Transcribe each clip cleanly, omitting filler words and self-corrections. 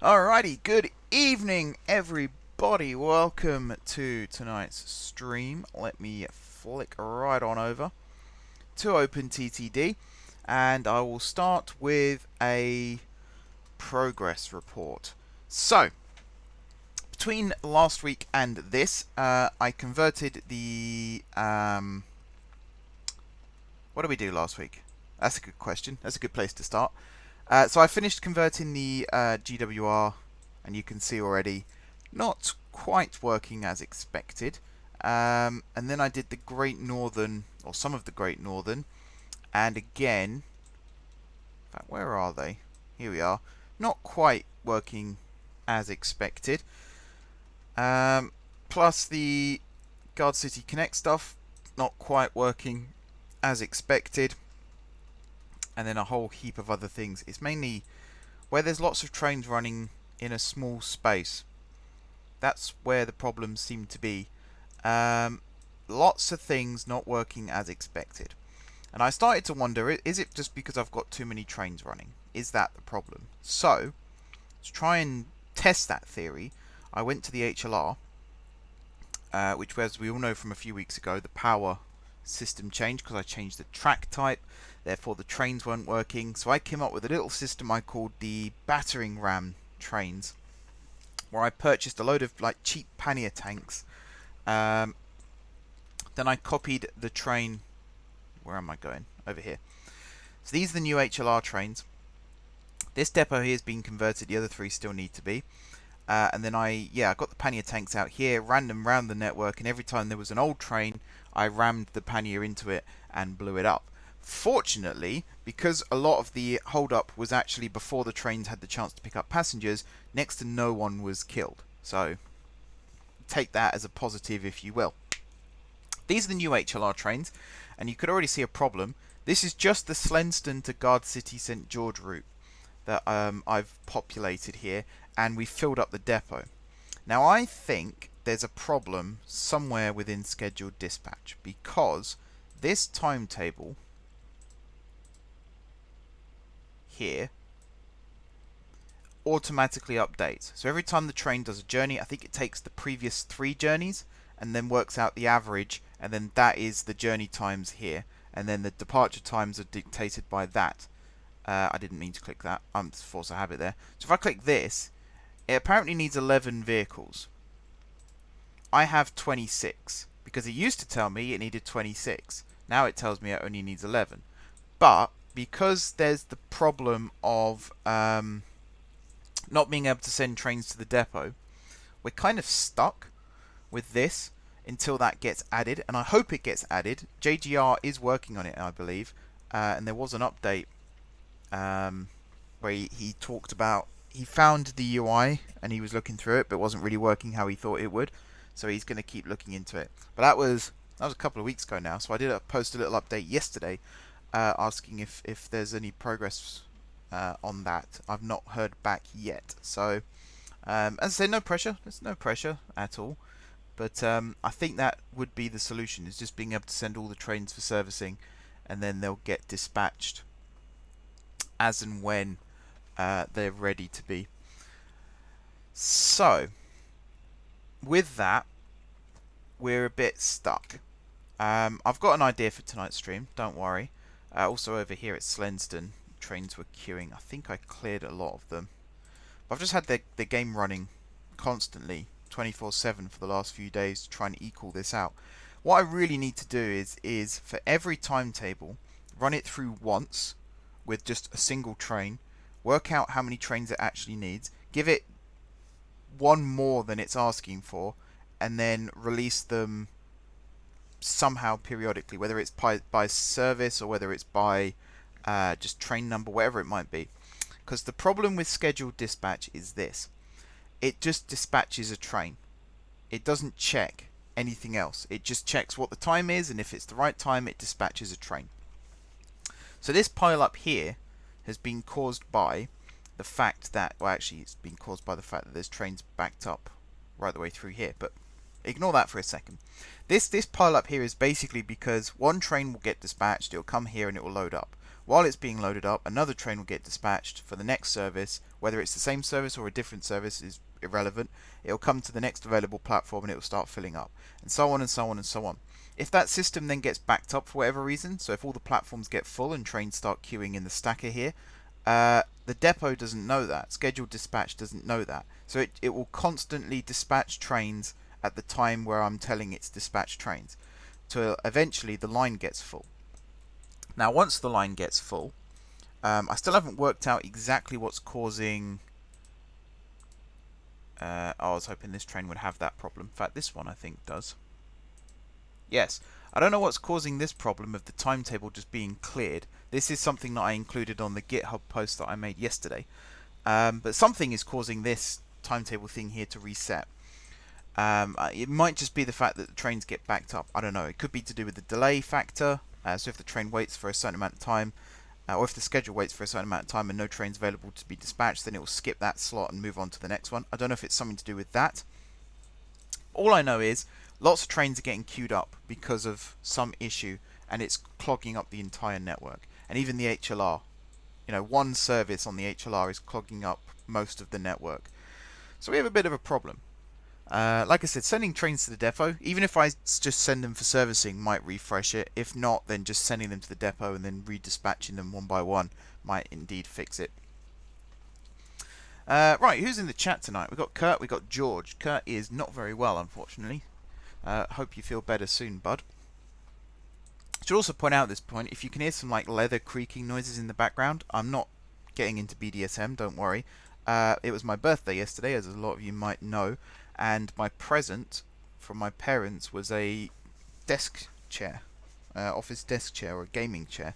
Alrighty, good evening everybody. Welcome to tonight's stream. Let me flick right on over to OpenTTD and I will start with a progress report. So, between last week and this, I converted the... what did we do last week? That's a good question. That's a good place to start. So I finished converting the GWR, and you can see already not quite working as expected. And then I did the Great Northern, or some of the Great Northern, and again, in fact, where are they? Here we are. Not quite working as expected. Plus the Gardcity Connect stuff, not quite working as expected. And then a whole heap of other things. It's mainly where there's lots of trains running in a small space. That's where the problems seem to be. Lots of things not working as expected. And I started to wonder, is it just because I've got too many trains running? Is that the problem? So, to try and test that theory, I went to the HLR, which, as we all know from a few weeks ago, the power system changed because I changed the track type. Therefore, the trains weren't working. So I came up with a little system I called the battering ram trains, where I purchased a load of like cheap pannier tanks. Then I copied the train. Where am I going? Over here. So these are the new HLR trains. This depot here has been converted. The other three still need to be. And then I got the pannier tanks out here, ran them around the network, and every time there was an old train, I rammed the pannier into it and blew it up. Fortunately, because a lot of the hold-up was actually before the trains had the chance to pick up passengers, next to no one was killed. So, take that as a positive if you will. These are the new HLR trains, and you could already see a problem. This is just the Slenston to Gardcity St George route that I've populated here, and we filled up the depot. Now I think there's a problem somewhere within scheduled dispatch, because this timetable here automatically updates. So every time the train does a journey, I think it takes the previous 3 journeys and then works out the average, and then that is the journey times here, and then the departure times are dictated by that. I didn't mean to click that. I'm forced to have it there. So if I click this, it apparently needs 11 vehicles. I have 26, because it used to tell me it needed 26. Now it tells me it only needs 11. But because there's the problem of not being able to send trains to the depot, we're kind of stuck with this until that gets added, and I hope it gets added. JGR is working on it, I believe, and there was an update where he talked about, he found the UI and he was looking through it, but it wasn't really working how he thought it would, so he's going to keep looking into it. But that was a couple of weeks ago now, so I did post a little update yesterday asking if there's any progress on that. I've not heard back yet, so as I say, no pressure. There's no pressure at all, but I think that would be the solution, is just being able to send all the trains for servicing, and then they'll get dispatched as and when they're ready to be. So, with that, we're a bit stuck. I've got an idea for tonight's stream, don't worry. Also over here at Slenston, trains were queuing. I think I cleared a lot of them. But I've just had the game running constantly, 24/7 for the last few days to try and equal this out. What I really need to do is for every timetable, run it through once with just a single train, work out how many trains it actually needs, give it one more than it's asking for, and then release them somehow periodically, whether it's by service or whether it's by just train number, whatever it might be. Because the problem with scheduled dispatch is this: it just dispatches a train. It doesn't check anything else. It just checks what the time is, and if it's the right time, it dispatches a train. So this pile up here has been caused by the fact that, well, actually it's been caused by the fact that there's trains backed up right the way through here, but ignore that for a second. This pile up here is basically because one train will get dispatched, it will come here and it will load up. While it's being loaded up, another train will get dispatched for the next service. Whether it's the same service or a different service is irrelevant. It'll come to the next available platform and it will start filling up, and so on and so on and so on. If that system then gets backed up for whatever reason, so if all the platforms get full and trains start queuing in the stacker here, the depot doesn't know that. Scheduled dispatch doesn't know that. So it will constantly dispatch trains at the time where I'm telling it's dispatch trains, till eventually the line gets full. Now once the line gets full, I still haven't worked out exactly what's causing... I was hoping this train would have that problem. In fact, this one I think does. Yes, I don't know what's causing this problem of the timetable just being cleared. This is something that I included on the GitHub post that I made yesterday. But something is causing this timetable thing here to reset. It might just be the fact that the trains get backed up. I don't know. It could be to do with the delay factor. So if the train waits for a certain amount of time, or if the schedule waits for a certain amount of time and no train's available to be dispatched, then it will skip that slot and move on to the next one. I don't know if it's something to do with that. All I know is lots of trains are getting queued up because of some issue, and it's clogging up the entire network. And even the HLR, one service on the HLR is clogging up most of the network. So we have a bit of a problem. Like I said, sending trains to the depot, even if I just send them for servicing, might refresh it. If not, then just sending them to the depot and then redispatching them one by one might indeed fix it. Right, who's in the chat tonight? We've got Kurt, we've got George. Kurt is not very well, unfortunately. Hope you feel better soon, bud. Should also point out at this point, if you can hear some like leather creaking noises in the background, I'm not getting into BDSM, don't worry. It was my birthday yesterday, as a lot of you might know, and my present from my parents was a desk chair, office desk chair or a gaming chair.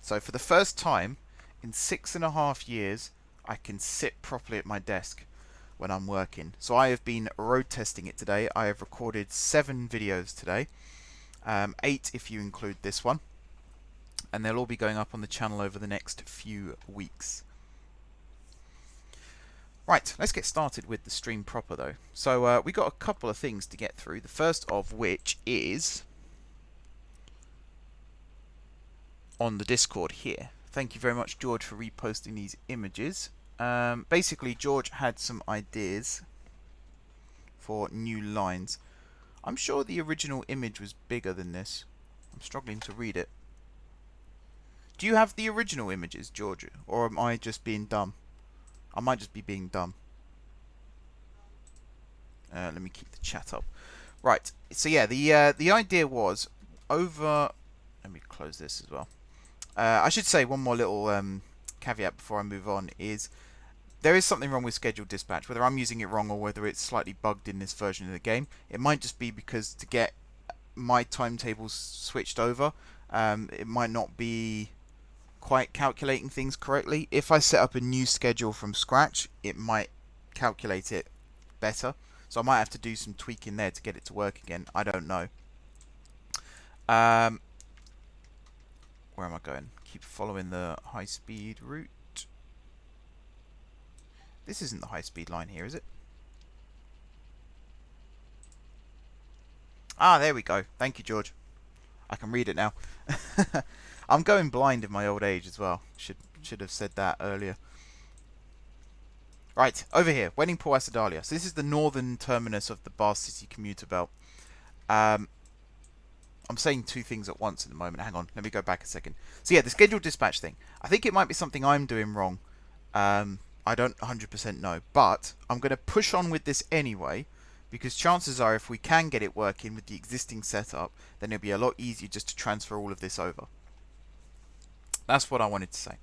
So for the first time in 6.5 years, I can sit properly at my desk when I'm working. So I have been road testing it today. I have recorded 7 videos today, 8 if you include this one, and they'll all be going up on the channel over the next few weeks. Right, let's get started with the stream proper though. So we got a couple of things to get through, the first of which is on the Discord here. Thank you very much, George, for reposting these images. Basically, George had some ideas for new lines. I'm sure the original image was bigger than this. I'm struggling to read it. Do you have the original images, George, or am I just being dumb? I might just be being dumb. Let me keep the chat up. Right, so yeah, the idea was over... Let me close this as well. I should say one more little caveat before I move on is there is something wrong with scheduled dispatch. Whether I'm using it wrong or whether it's slightly bugged in this version of the game, it might just be because to get my timetables switched over, it might not be quite calculating things correctly. If I set up a new schedule from scratch, it might calculate it better. So I might have to do some tweaking there to get it to work again. I don't know. Where am I going? Keep following the high-speed route. This isn't the high-speed line here, is it? Ah, there we go. Thank you, George. I can read it now. I'm going blind in my old age as well. Should have said that earlier. Right, over here, Weddingport Acidalia. So this is the northern terminus of the Bahecity Commuter Belt. I'm saying 2 things at once at the moment. Hang on, let me go back a second. So yeah, the scheduled dispatch thing. I think it might be something I'm doing wrong. I don't 100% know, but I'm going to push on with this anyway, because chances are if we can get it working with the existing setup, then it'll be a lot easier just to transfer all of this over. That's what I wanted to say.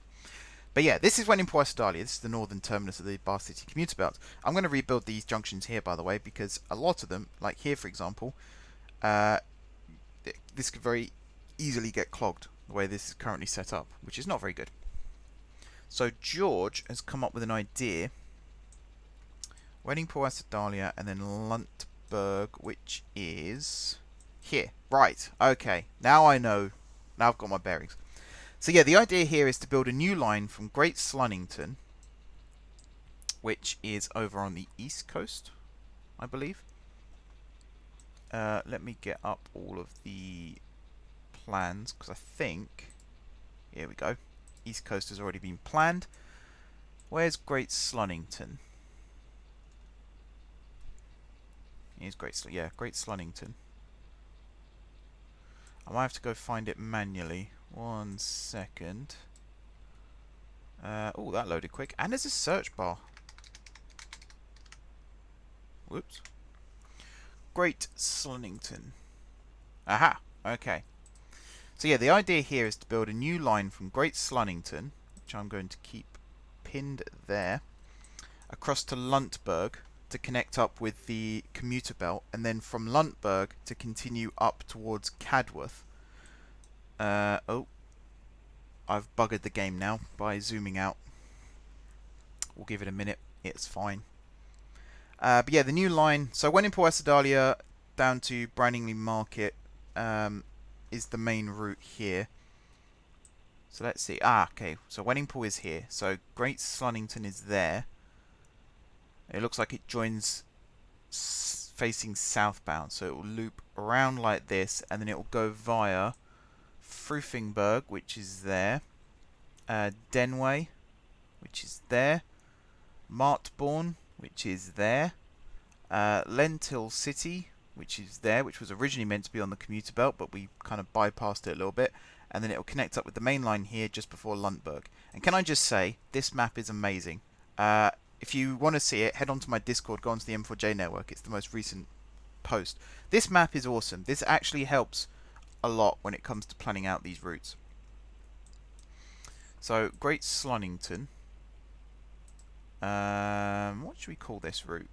But yeah, this is Weddingport Acidalia. This is the northern terminus of the Bahecity Commuter Belt. I'm going to rebuild these junctions here, by the way, because a lot of them, like here for example, this could very easily get clogged the way this is currently set up, which is not very good. So George has come up with an idea. Weddingport Acidalia and then Luntberg, which is here. Right, okay. Now I know. Now I've got my bearings. So yeah, the idea here is to build a new line from Great Slunnington, which is over on the east coast, I believe. Let me get up all of the plans, because I think... Here we go. East Coast has already been planned. Where's Great Slunnington? Here's Great Slunnington. I might have to go find it manually. 1 second. Oh, that loaded quick. And there's a search bar. Whoops. Great Slunnington. Aha! Okay. So yeah, the idea here is to build a new line from Great Slunnington, which I'm going to keep pinned there, across to Luntberg to connect up with the commuter belt, and then from Luntberg to continue up towards Cadworth. Oh, I've buggered the game now by zooming out. We'll give it a minute. It's fine. But yeah, the new line. So Wenningport Essadalia down to Brandingley Market is the main route here. So let's see. Okay. So Wenningport is here. So Great Slunnington is there. It looks like it joins facing southbound. So it will loop around like this, and then it will go via Fruthingberg, which is there. Denway, which is there. Martbourne, which is there. Lentil City, which is there, which was originally meant to be on the commuter belt, but we kind of bypassed it a little bit. And then it will connect up with the main line here just before Luntberg. And can I just say, this map is amazing. If you want to see it, head on to my Discord, go onto the M4J network. It's the most recent post. This map is awesome. This actually helps a lot when it comes to planning out these routes. So, Great Slunnington. What should we call this route?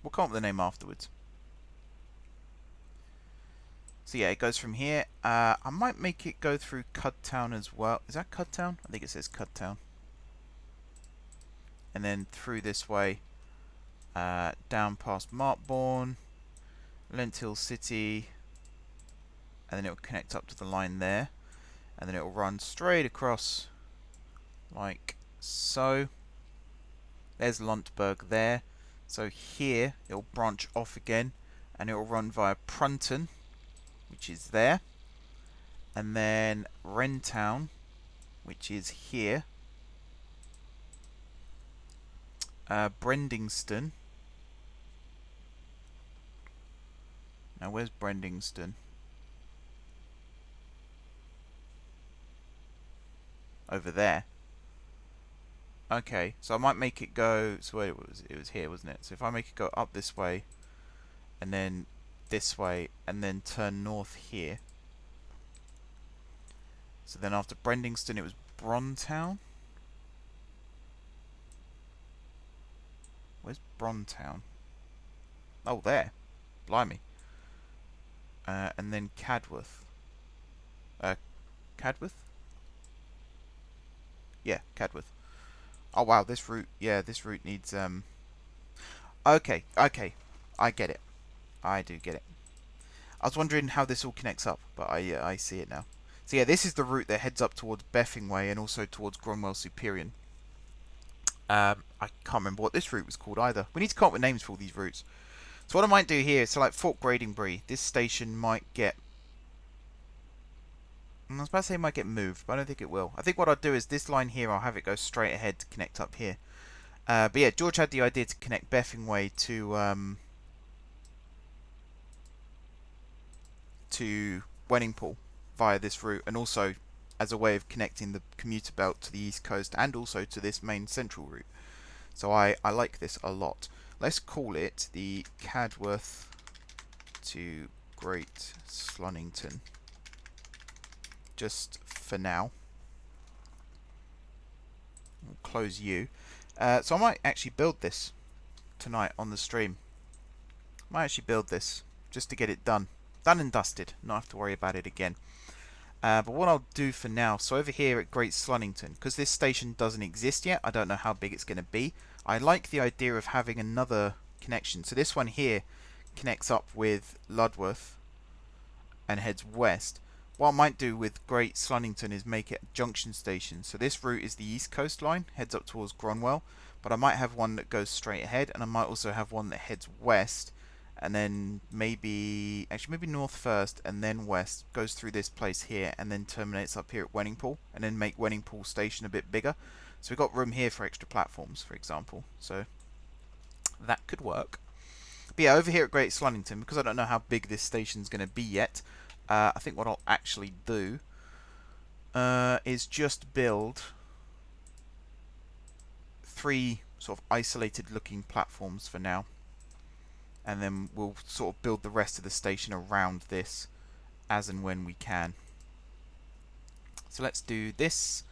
We'll come up with a name afterwards. So yeah, it goes from here. I might make it go through Cudtown as well. Is that Cudtown? I think it says Cudtown. And then through this way, down past Martbourne, Lentil City, and then it will connect up to the line there. And then it will run straight across like so. There's Luntberg there. So here it will branch off again, and it will run via Prunton, which is there, and then Wrentown, which is here. Brendingston. Now where's Brendingston? Over there. Okay, so I might make it go. So it was here, wasn't it? So if I make it go up this way, and then this way, and then turn north here. So then after Brendingston, it was Brontown. Where's Brontown? Oh, there. Blimey. And then Cadworth. Cadworth? Yeah, Cadworth. Oh wow, this route. Yeah, this route needs. Okay, I get it. I do get it. I was wondering how this all connects up, but I see it now. So yeah, this is the route that heads up towards Beffingway and also towards Gromwell Superior. I can't remember what this route was called either. We need to come up with names for all these routes. So what I might do here, so like Fort Gradingbury, this station might get... I was about to say it might get moved, but I don't think it will. I think what I'll do is this line here, I'll have it go straight ahead to connect up here. But yeah, George had the idea to connect Beffingway to Wenningport via this route, and also as a way of connecting the commuter belt to the east coast and also to this main central route. So I like this a lot. Let's call it the Cadworth to Great Slunnington, just for now. We'll close you. So I might actually build this tonight on the stream. Might actually build this just to get it done. Done and dusted. Not have to worry about it again. But what I'll do for now, so over here at Great Slunnington, because this station doesn't exist yet, I don't know how big it's going to be. I like the idea of having another connection. So this one here connects up with Ludworth and heads west. What I might do with Great Slunnington is make it a junction station. So this route is the east coast line, heads up towards Gronwell, but I might have one that goes straight ahead, and I might also have one that heads west and then maybe north first, and then west, goes through this place here, and then terminates up here at Wenningpool, and then make Wenningpool station a bit bigger. So we've got room here for extra platforms, for example. So that could work. But yeah, over here at Great Slunnington, because I don't know how big this station's going to be yet, I think what I'll actually do is just build 3 sort of isolated looking platforms for now, and then we'll sort of build the rest of the station around this as and when we can. So let's do this.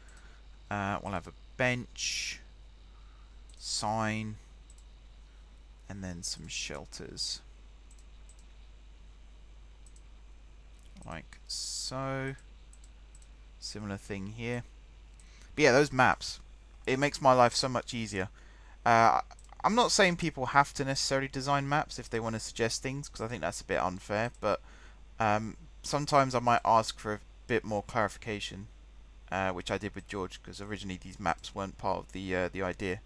We'll have a bench, sign, and then some shelters like so. Similar thing here. But yeah, those maps, it makes my life so much easier. I'm not saying people have to necessarily design maps if they want to suggest things, because I think that's a bit unfair, but sometimes I might ask for a bit more clarification, which I did with George, because originally these maps weren't part of the idea.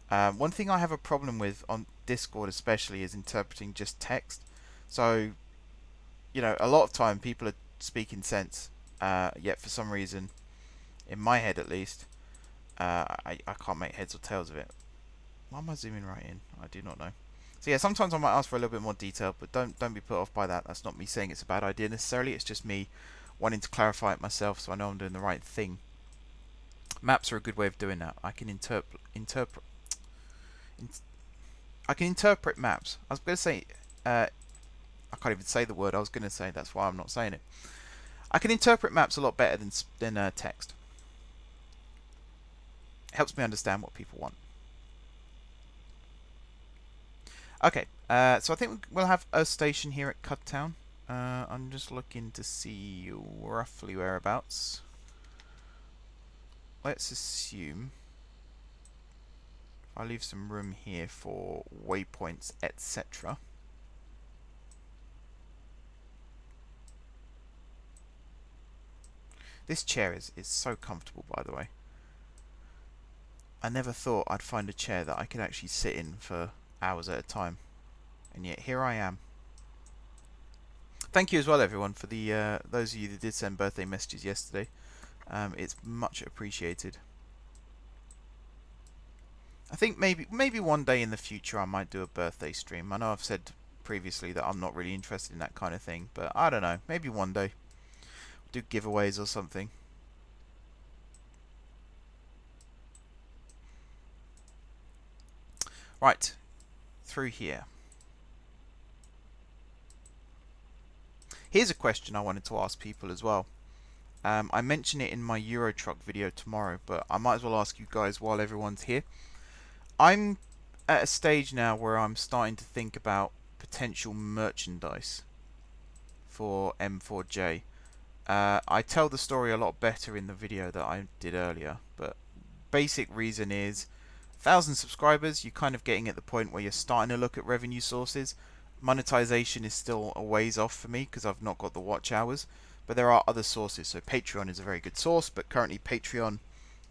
One thing I have a problem with on Discord especially is interpreting just text. So, you know, a lot of time people are speaking sense, yet for some reason, in my head at least, I can't make heads or tails of it. Why am I zooming right in? I do not know. So yeah, sometimes I might ask for a little bit more detail, but don't be put off by that. That's not me saying it's a bad idea necessarily. It's just me wanting to clarify it myself so I know I'm doing the right thing. Maps are a good way of doing that. I can interpret maps. I was going to say, I can't even say the word I was going to say. That's why I'm not saying it. I can interpret maps a lot better than text. It helps me understand what people want. Okay, so I think we'll have a station here at Cudtown. I'm just looking to see roughly whereabouts. Let's assume I'll leave some room here for waypoints, etc. This chair is so comfortable, by the way. I never thought I'd find a chair that I could actually sit in for hours at a time, and yet here I am. Thank you as well, everyone, for the those of you that did send birthday messages yesterday. It's much appreciated. I think maybe one day in the future I might do a birthday stream. I know I've said previously that I'm not really interested in that kind of thing, but I don't know. Maybe one day do giveaways or something. Right, through here. Here's a question I wanted to ask people as well. I mention it in my Euro Truck video tomorrow, but I might as well ask you guys while everyone's here. I'm at a stage now where I'm starting to think about potential merchandise for M4J. I tell the story a lot better in the video that I did earlier, but basic reason is 1,000 subscribers, you're kind of getting at the point where you're starting to look at revenue sources. Monetization is still a ways off for me because I've not got the watch hours, but there are other sources. So Patreon is a very good source, but currently Patreon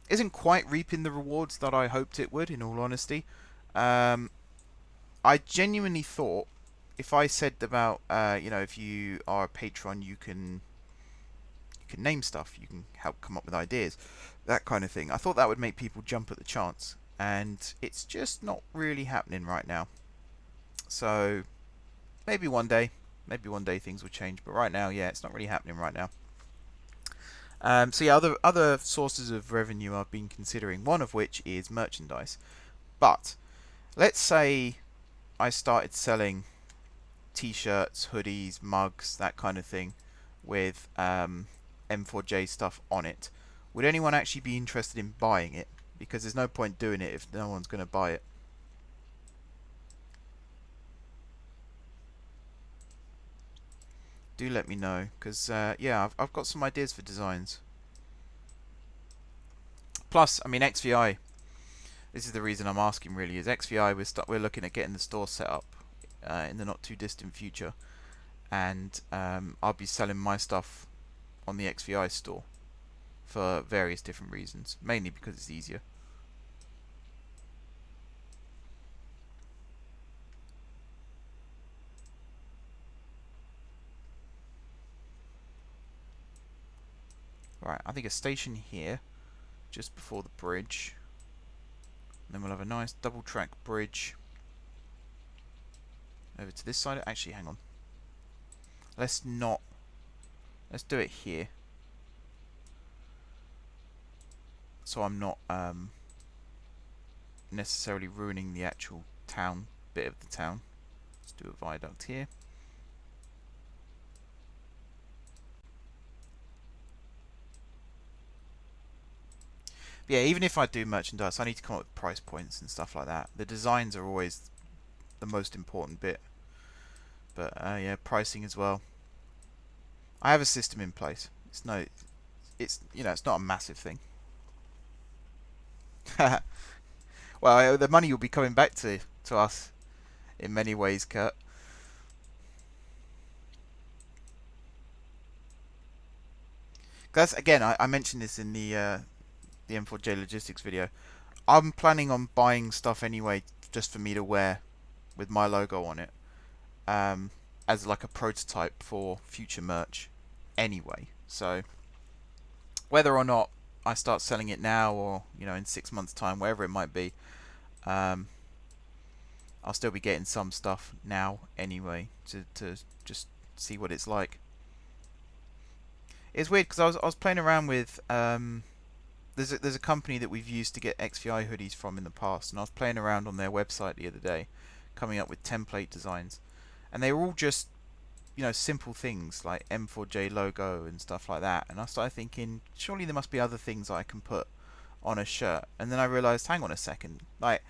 isn't quite reaping the rewards that I hoped it would, in all honesty. I genuinely thought if I said about, you know, if you are a patron, you can name stuff, you can help come up with ideas, that kind of thing. I thought that would make people jump at the chance, and it's just not really happening right now. So maybe one day things will change, but right now, yeah, it's not really happening right now. So yeah, other sources of revenue I've been considering, one of which is merchandise. But let's say I started selling t-shirts, hoodies, mugs, that kind of thing with M4J stuff on it. Would anyone actually be interested in buying it? Because there's no point doing it if no one's going to buy it. Do let me know, because yeah, I've got some ideas for designs. Plus, I mean, XVI, this is the reason I'm asking really, is XVI we're looking at getting the store set up in the not too distant future, and I'll be selling my stuff on the XVI store for various different reasons, mainly because it's easier. Right, I think a station here, just before the bridge. And then we'll have a nice double track bridge over to this side. Actually, hang on. Let's do it here. So I'm not necessarily ruining the actual town bit of the town. Let's do a viaduct here. But yeah, even if I do merchandise, I need to come up with price points and stuff like that. The designs are always the most important bit. But yeah, pricing as well. I have a system in place. It's it's not a massive thing. Well, the money will be coming back to us in many ways, Kurt. That's again, I mentioned this in the M4J logistics video. I'm planning on buying stuff anyway, just for me to wear with my logo on it, as like a prototype for future merch. Anyway, so whether or not I start selling it now or in 6 months' time, wherever it might be, I'll still be getting some stuff now anyway to just see what it's like. It's weird because I was playing around with there's a company that we've used to get XVI hoodies from in the past, and I was playing around on their website the other day, coming up with template designs, and they were all just simple things like M4J logo and stuff like that. And I started thinking, surely there must be other things I can put on a shirt. And then I realised, hang on a second, like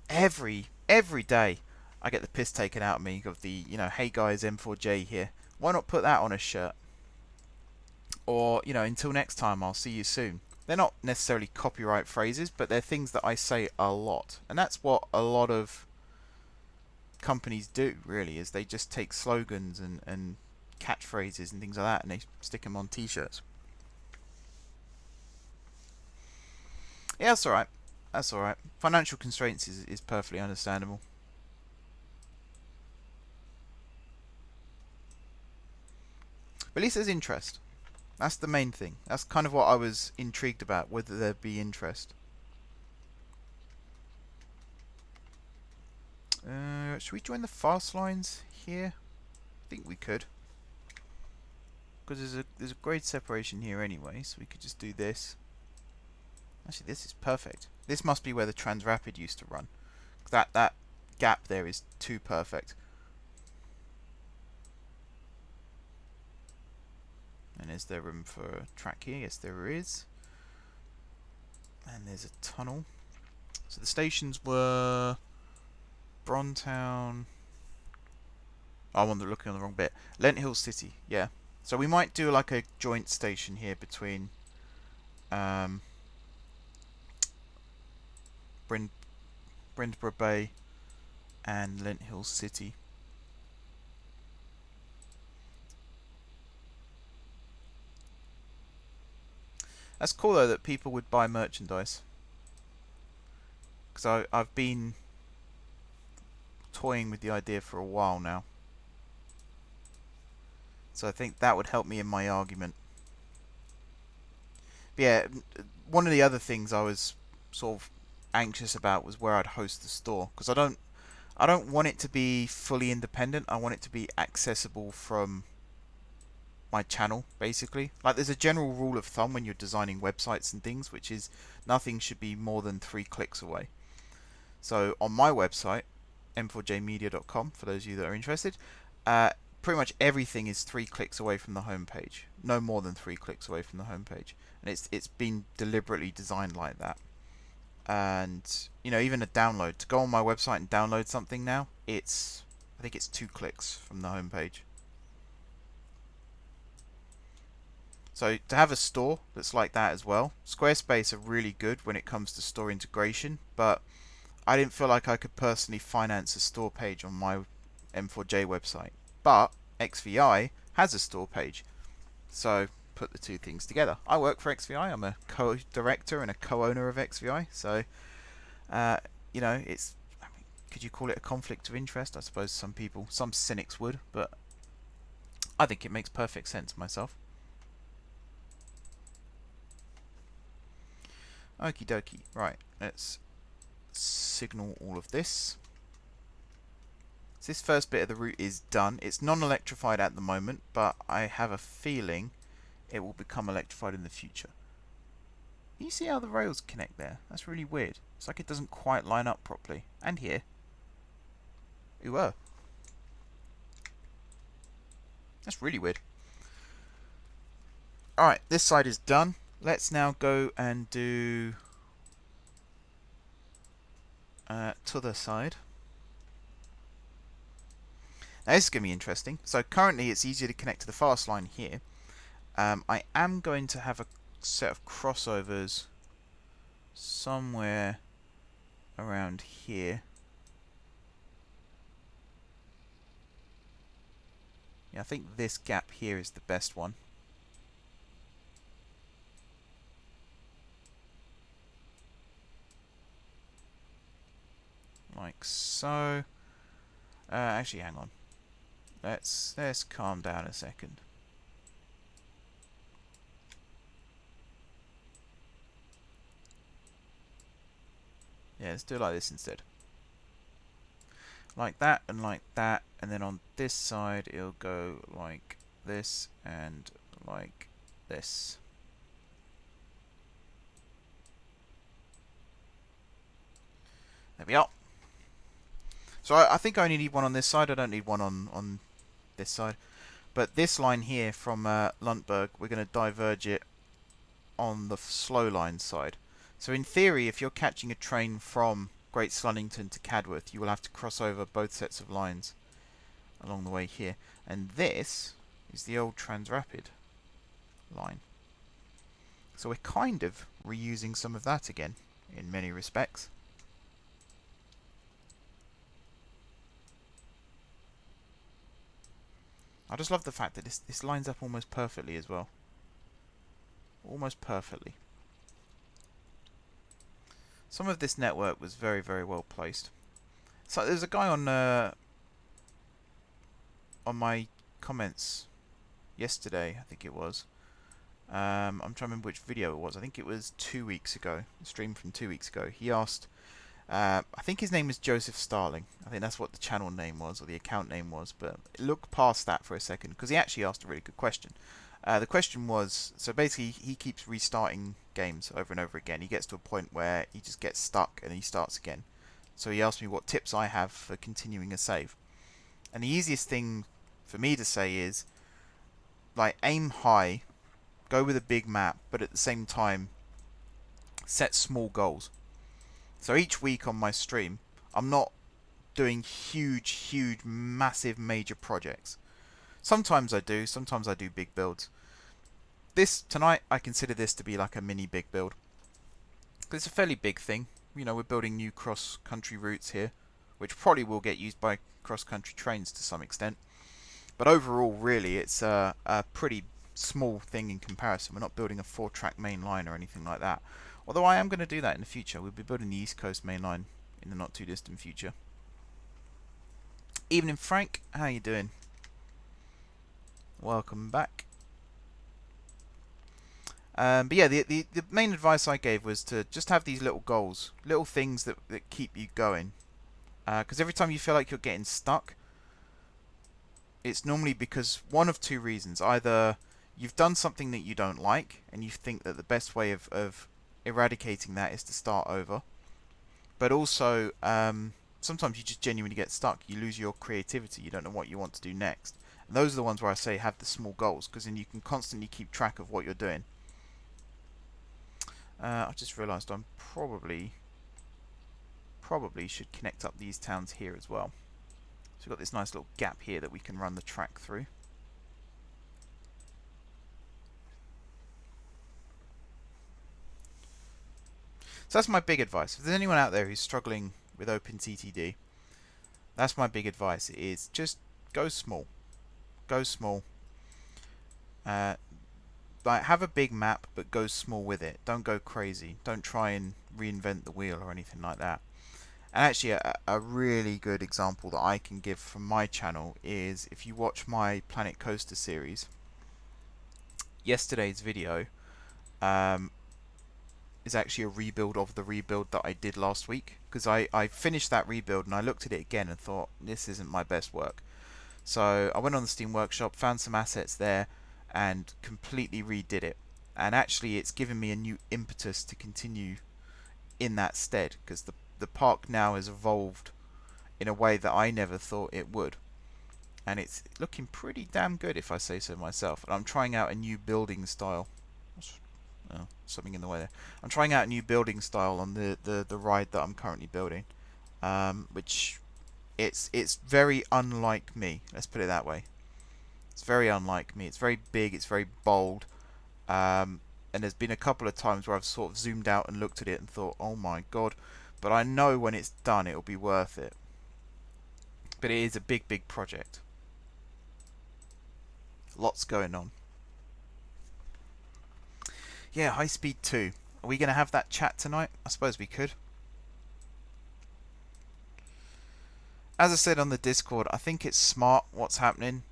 every day I get the piss taken out of me of the hey guys, M4J here. Why not put that on a shirt? Or until next time, I'll see you soon. They're not necessarily copyright phrases, but they're things that I say a lot, and that's what a lot of companies do, really, is they just take slogans and catchphrases and things like that, and they stick them on t-shirts. Yeah, that's alright. That's alright. Financial constraints is perfectly understandable. But at least there's interest. That's the main thing. That's kind of what I was intrigued about, whether there'd be interest. Should we join the fast lines here? I think we could, because there's a grade separation here anyway, so we could just do this. Actually, this is perfect. This must be where the Transrapid used to run. That gap there is too perfect. And is there room for a track here? Yes, there is. And there's a tunnel. So the stations were Brontown. Oh, I'm looking on the wrong bit. Lenthill City, yeah. So we might do like a joint station here between Brindborough Bay and Lenthill City. That's cool though that people would buy merchandise, because I've been toying with the idea for a while now. So I think that would help me in my argument. But yeah, one of the other things I was sort of anxious about was where I'd host the store, because I don't want it to be fully independent. I want it to be accessible from my channel, basically. Like, there's a general rule of thumb when you're designing websites and things, which is nothing should be more than 3 clicks away. So on my website, m4jmedia.com, for those of you that are interested, pretty much everything is 3 clicks away from the homepage. No more than 3 clicks away from the homepage. And it's been deliberately designed like that. And even a download, to go on my website and download something now, I think it's 2 clicks from the homepage. So to have a store that's like that as well, Squarespace are really good when it comes to store integration, but I didn't feel like I could personally finance a store page on my M4J website. But XVI has a store page, so put the two things together. I work for XVI. I'm a co-director and a co-owner of XVI, so it's. I mean, could you call it a conflict of interest? I suppose some cynics would, but I think it makes perfect sense myself. Okie dokie. Right, let's signal all of this. So this first bit of the route is done. It's non-electrified at the moment, but I have a feeling it will become electrified in the future. You see how the rails connect there? That's really weird. It's like it doesn't quite line up properly. And here. Ooh, that's really weird. Alright, this side is done. Let's now go and do t'other side. Now this is going to be interesting. So currently it's easier to connect to the fast line here. I am going to have a set of crossovers somewhere around here. Yeah, I think this gap here is the best one. Like so. Actually, hang on. Let's calm down a second. Yeah, let's do it like this instead. Like that, and then on this side it'll go like this and like this. There we are. So I think I only need one on this side. I don't need one on this side. But this line here from Lundberg, we're going to diverge it on the slow line side. So in theory, if you're catching a train from Great Slunnington to Cadworth, you will have to cross over both sets of lines along the way here. And this is the old Transrapid line. So we're kind of reusing some of that again, in many respects. I just love the fact that this lines up almost perfectly as well. Almost perfectly. Some of this network was very, very well placed. So there's a guy on my comments yesterday, I think it was. I'm trying to remember which video it was. I think it was 2 weeks ago. A stream from 2 weeks ago. He asked, I think his name is Joseph Starling. I think that's what the channel name was, or the account name was. But look past that for a second, because he actually asked a really good question. The question was, so basically he keeps restarting games over and over again. He gets to a point where he just gets stuck and he starts again. So he asked me what tips I have for continuing a save. And the easiest thing for me to say is, like, aim high, go with a big map, but at the same time, set small goals. So each week on my stream, I'm not doing huge, massive, major projects. Sometimes I do big builds. Tonight, I consider this to be like a mini big build. It's a fairly big thing. You know, we're building new cross-country routes here, which probably will get used by cross-country trains to some extent. But overall, really, it's a pretty small thing in comparison. We're not building a 4-track main line or anything like that. Although I am going to do that in the future. We'll be building the East Coast main line in the not too distant future. Evening, Frank. How you doing? Welcome back. But yeah, the main advice I gave was to just have these little goals, little things that keep you going. Because every time you feel like you're getting stuck, it's normally because one of two reasons. Either you've done something that you don't like, and you think that the best way of eradicating that is to start over. But also, sometimes you just genuinely get stuck. You lose your creativity. You don't know what you want to do next. And those are the ones where I say have the small goals, because then you can constantly keep track of what you're doing. I just realised I'm probably should connect up these towns here as well. So we've got this nice little gap here that we can run the track through. So that's my big advice. If there's anyone out there who's struggling with OpenTTD, that's my big advice, is just go small. Go small. Like, have a big map, but go small with it. Don't go crazy. Don't try and reinvent the wheel or anything like that. And actually, a really good example that I can give from my channel is if you watch my Planet Coaster series, yesterday's video, is actually a rebuild of the rebuild that I did last week, because I finished that rebuild and I looked at it again and thought, this isn't my best work. So I went on the Steam Workshop, found some assets there, and completely redid it. And actually, it's given me a new impetus to continue in that stead, because the park now has evolved in a way that I never thought it would. And it's looking pretty damn good, if I say so myself. And I'm trying out a new building style. Oh, something in the way there. I'm trying out a new building style on the ride that I'm currently building, which it's very unlike me. Let's put it that way. It's very unlike me. It's very big. It's very bold. And there's been a couple of times where I've sort of zoomed out and looked at it and thought, oh my god. But I know when it's done, it'll be worth it. But it is a big, big project. Lots going on. Yeah, High Speed 2. Are we going to have that chat tonight? I suppose we could. As I said on the Discord, I think it's smart what's happening.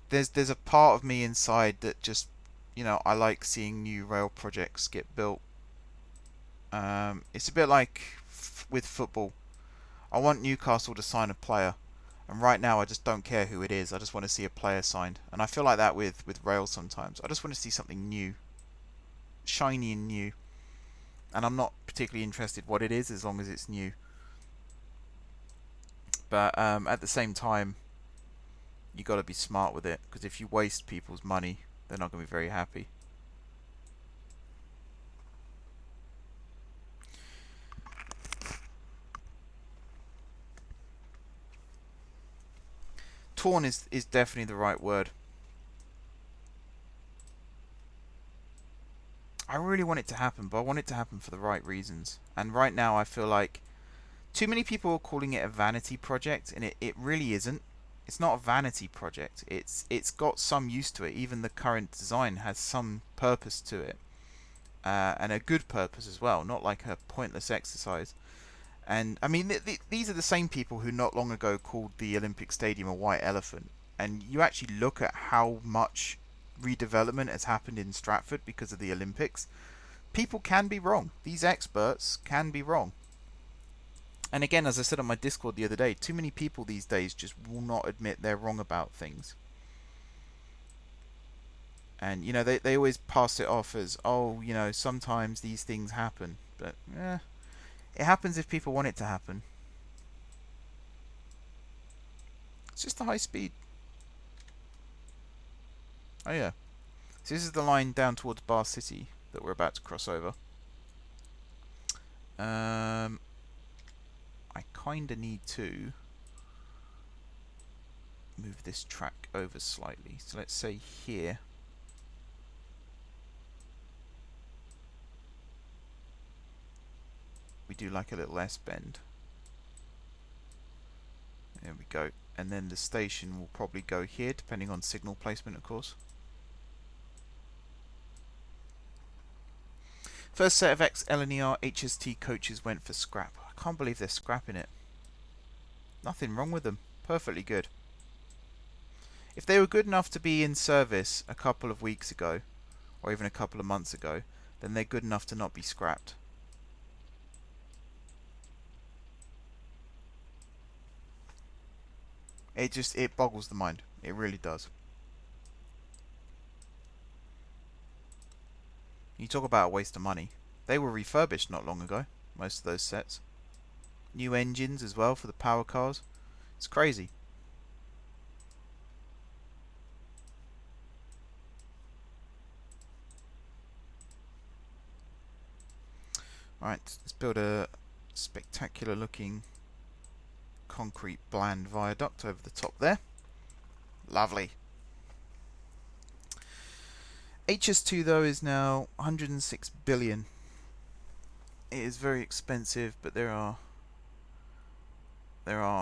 There's a part of me inside that just, I like seeing new rail projects get built. It's a bit like with football. I want Newcastle to sign a player. And right now I just don't care who it is. I just want to see a player signed. And I feel like that with rail sometimes. I just want to see something new. Shiny and new. And I'm not particularly interested what it is as long as it's new. But at the same time, you got to be smart with it, because if you waste people's money, they're not going to be very happy. Torn is definitely the right word. I really want it to happen, but I want it to happen for the right reasons. And right now I feel like too many people are calling it a vanity project, and it really isn't. It's not a vanity project. It's got some use to it. Even the current design has some purpose to it, and a good purpose as well, not like a pointless exercise. And I mean, these are the same people who not long ago called the Olympic Stadium a white elephant. And you actually look at how much redevelopment has happened in Stratford because of the Olympics. People can be wrong. These experts can be wrong. And again, as I said on my Discord the other day, too many people these days just will not admit they're wrong about things. And, they always pass it off as, oh, sometimes these things happen. But, it happens if people want it to happen. It's just a high speed. Oh, yeah. So this is the line down towards Bahecity that we're about to cross over. I kind of need to move this track over slightly. So let's say here. We do like a little S-bend. There we go. And then the station will probably go here, depending on signal placement, of course. First set of ex-LNER HST coaches went for scrap. I can't believe they're scrapping it. Nothing wrong with them. Perfectly good. If they were good enough to be in service a couple of weeks ago, or even a couple of months ago, then they're good enough to not be scrapped. It boggles the mind. It really does. You talk about a waste of money. They were refurbished not long ago, most of those sets. New engines as well for the power cars. It's crazy. Right, let's build a spectacular looking concrete bland viaduct over the top there. Lovely. HS2 though is now 106 billion. It is very expensive, but there are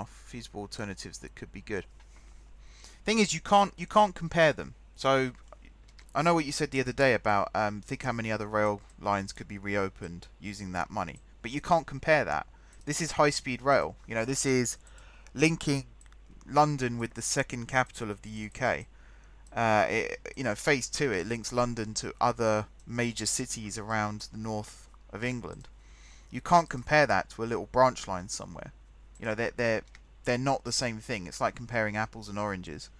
feasible alternatives that could be good. Thing is, you can't compare them. So I know what you said the other day about think how many other rail lines could be reopened using that money, but you can't compare that. This is high-speed rail. This is linking London with the second capital of the UK. Phase 2, it links London to other major cities around the north of England. You can't compare that to a little branch line somewhere. You know, they're not the same thing. It's like comparing apples and oranges.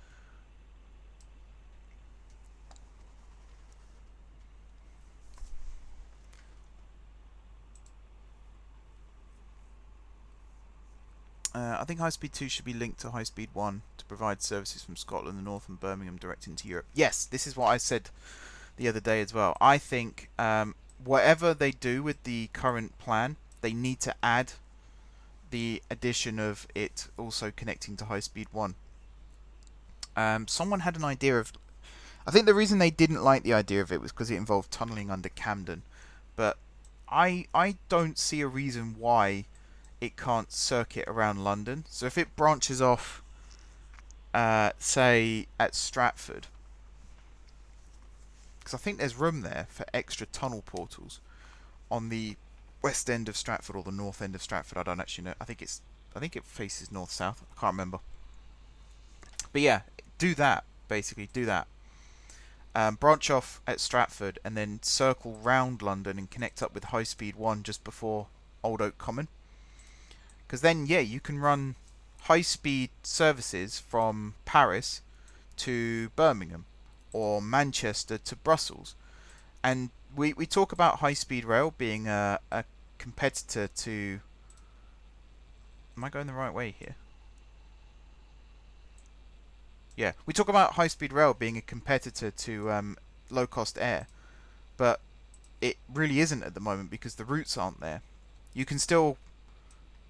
I think High Speed 2 should be linked to High Speed 1 to provide services from Scotland, the North, and Birmingham direct into Europe. Yes, this is what I said the other day as well. I think whatever they do with the current plan, they need to add the addition of it also connecting to High Speed 1. Someone had an idea of... I think the reason they didn't like the idea of it was because it involved tunnelling under Camden. But I don't see a reason why it can't circuit around London. So if it branches off, say, at Stratford, because I think there's room there for extra tunnel portals on the west end of Stratford or the north end of Stratford. I don't actually know. I think it faces north-south. I can't remember. But yeah, do that, basically. Do that. Branch off at Stratford and then circle round London and connect up with High Speed 1 just before Old Oak Common. Because then, yeah, you can run high-speed services from Paris to Birmingham or Manchester to Brussels. And we talk about high-speed rail being a competitor to... Am I going the right way here? Yeah, we talk about high-speed rail being a competitor to low-cost air. But it really isn't at the moment because the routes aren't there. You can still...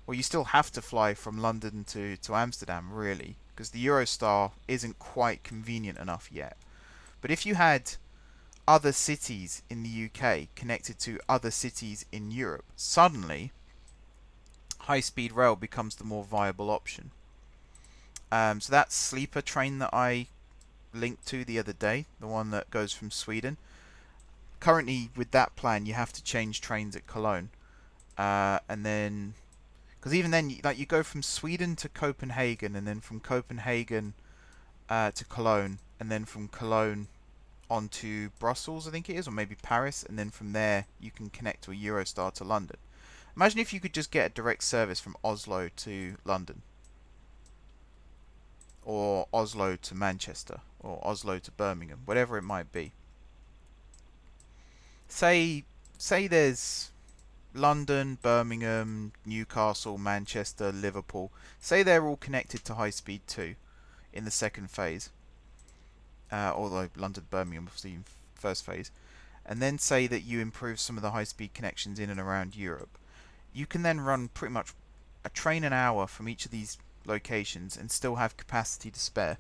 Well, you still have to fly from London to Amsterdam, really, because the Eurostar isn't quite convenient enough yet. But if you had other cities in the UK connected to other cities in Europe, suddenly high-speed rail becomes the more viable option. So that sleeper train that I linked to the other day, the one that goes from Sweden, currently with that plan you have to change trains at Cologne, and then... Because even then, you go from Sweden to Copenhagen, and then from Copenhagen to Cologne, and then from Cologne on to Brussels, I think it is, or maybe Paris, and then from there you can connect to a Eurostar to London. Imagine if you could just get a direct service from Oslo to London, or Oslo to Manchester, or Oslo to Birmingham, whatever it might be. Say there's London, Birmingham, Newcastle, Manchester, Liverpool. Say they're all connected to High Speed 2 in the second phase. Although London, Birmingham was the first phase. And then say that you improve some of the high speed connections in and around Europe. You can then run pretty much a train an hour from each of these locations and still have capacity to spare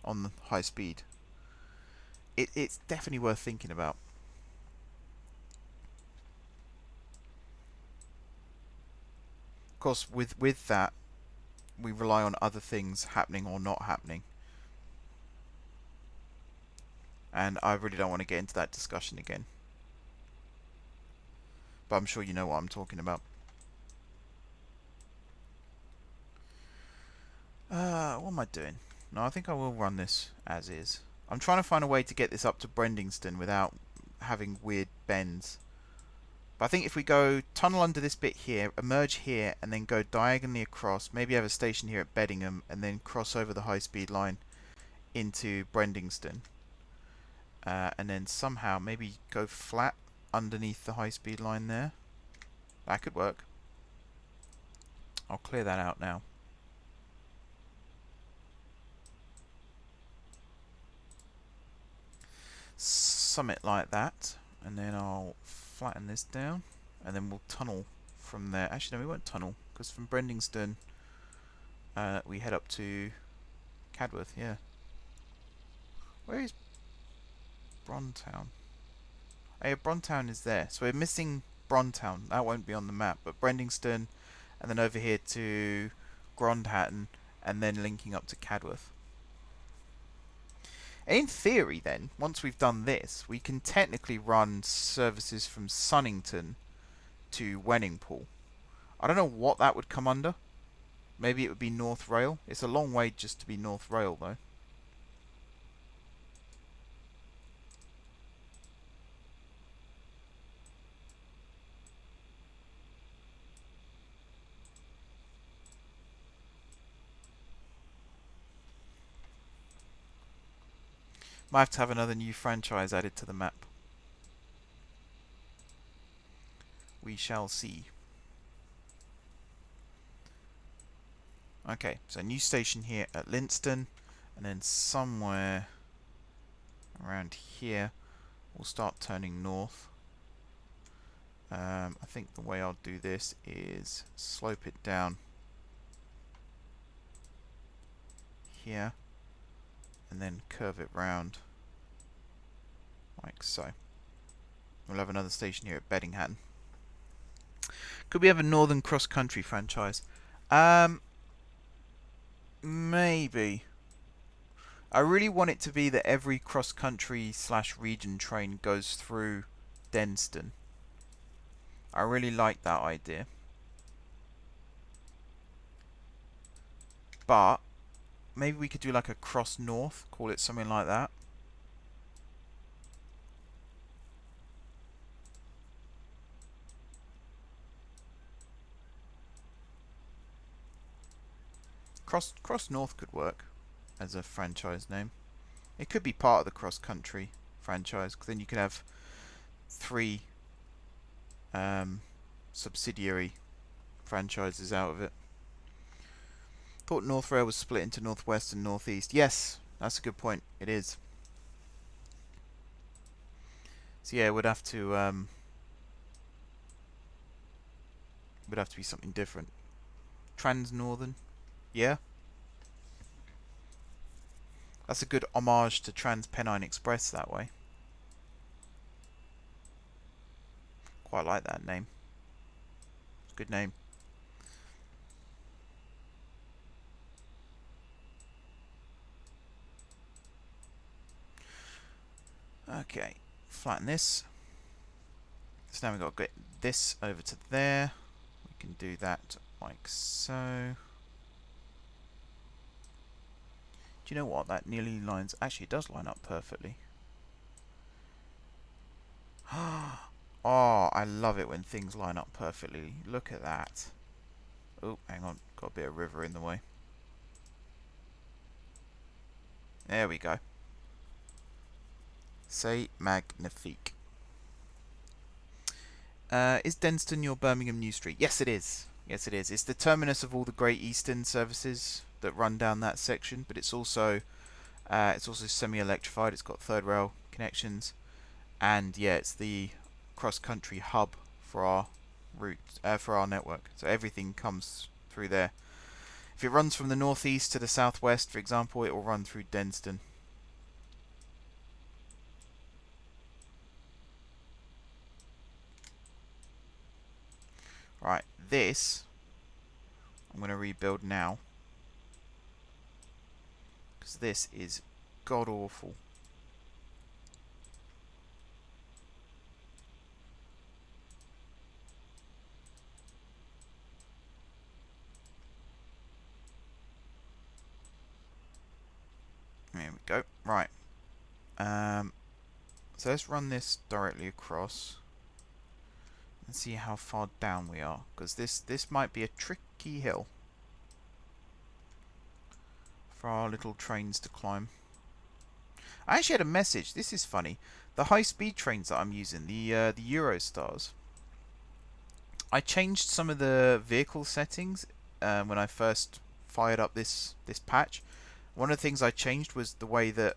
on the high speed. It's definitely worth thinking about. Of course, with that, we rely on other things happening or not happening. And I really don't want to get into that discussion again. But I'm sure you know what I'm talking about. What am I doing? No, I think I will run this as is. I'm trying to find a way to get this up to Brendingston without having weird bends. But I think if we go tunnel under this bit here, emerge here, and then go diagonally across, maybe have a station here at Beddingham, and then cross over the high-speed line into Brendingston. And then somehow maybe go flat underneath the high-speed line there. That could work. I'll clear that out now. Summit like that, and then I'll flatten this down, and then we'll tunnel from there. Actually, no, we won't tunnel, because from Brendingston we head up to Cadworth, yeah. Where is Brontown? Oh yeah, Brontown is there. So we're missing Brontown. That won't be on the map, but Brendingston, and then over here to Grondhatton, and then linking up to Cadworth. In theory then, once we've done this, we can technically run services from Sunnington to Wenningpool. I don't know what that would come under. Maybe it would be North Rail. It's a long way just to be North Rail though. Might have to have another new franchise added to the map. We shall see. Okay, so new station here at Linston, and then somewhere around here we'll start turning north. I think the way I'll do this is slope it down here and then curve it round like so. We'll have another station here at Beddington. Could we have a northern cross-country franchise? Maybe. I really want it to be that every cross-country / region train goes through Denston. I really like that idea. But maybe we could do like a cross north, call it something like that. Cross North could work as a franchise name. It could be part of the cross country franchise, because then you could have 3 subsidiary franchises out of it. Thought North Rail was split into Northwest and Northeast. Yes, that's a good point. It is. So yeah, it would have to be something different. Trans Northern. Yeah. That's a good homage to Trans Pennine Express that way. Quite like that name. Good name. Okay, flatten this. So now we've got to get this over to there. We can do that like so. Do you know what? That nearly lines... Actually, it does line up perfectly. Oh, I love it when things line up perfectly. Look at that. Oh, hang on. Got a bit of river in the way. There we go. C'est magnifique. Is Denston your Birmingham New Street? Yes, it is. Yes, it is. It's the terminus of all the Great Eastern services that run down that section, but it's also semi-electrified. It's got third rail connections, and yeah, it's the cross-country hub for our route, for our network. So everything comes through there. If it runs from the northeast to the southwest, for example, it will run through Denston. Right, this I'm going to rebuild now, because this is god awful. There we go. Right. So let's run this directly across and see how far down we are, because this might be a tricky hill for our little trains to climb. I actually had a message. This is funny. The high-speed trains that I'm using, the Eurostars, I changed some of the vehicle settings when I first fired up this patch. One of the things I changed was the way that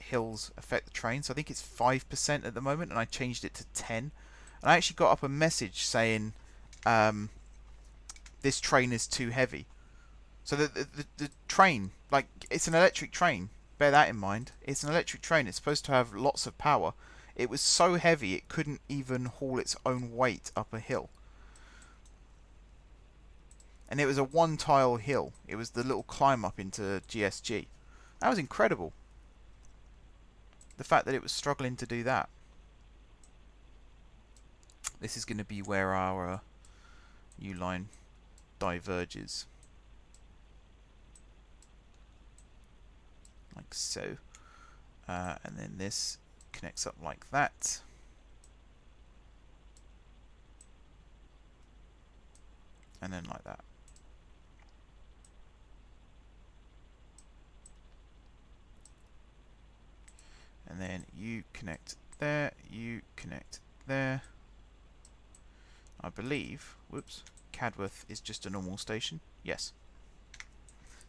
hills affect the train. So I think it's 5% at the moment, and I changed it to 10. And I actually got up a message saying this train is too heavy. So the train, like, it's an electric train. Bear that in mind. It's an electric train. It's supposed to have lots of power. It was so heavy it couldn't even haul its own weight up a hill. And it was a one-tile hill. It was the little climb up into GSG. That was incredible. The fact that it was struggling to do that. This is going to be where our new line diverges. Like so. And then this connects up like that. And then like that. and then you connect there, you connect there. I believe, whoops, Cadworth is just a normal station. Yes.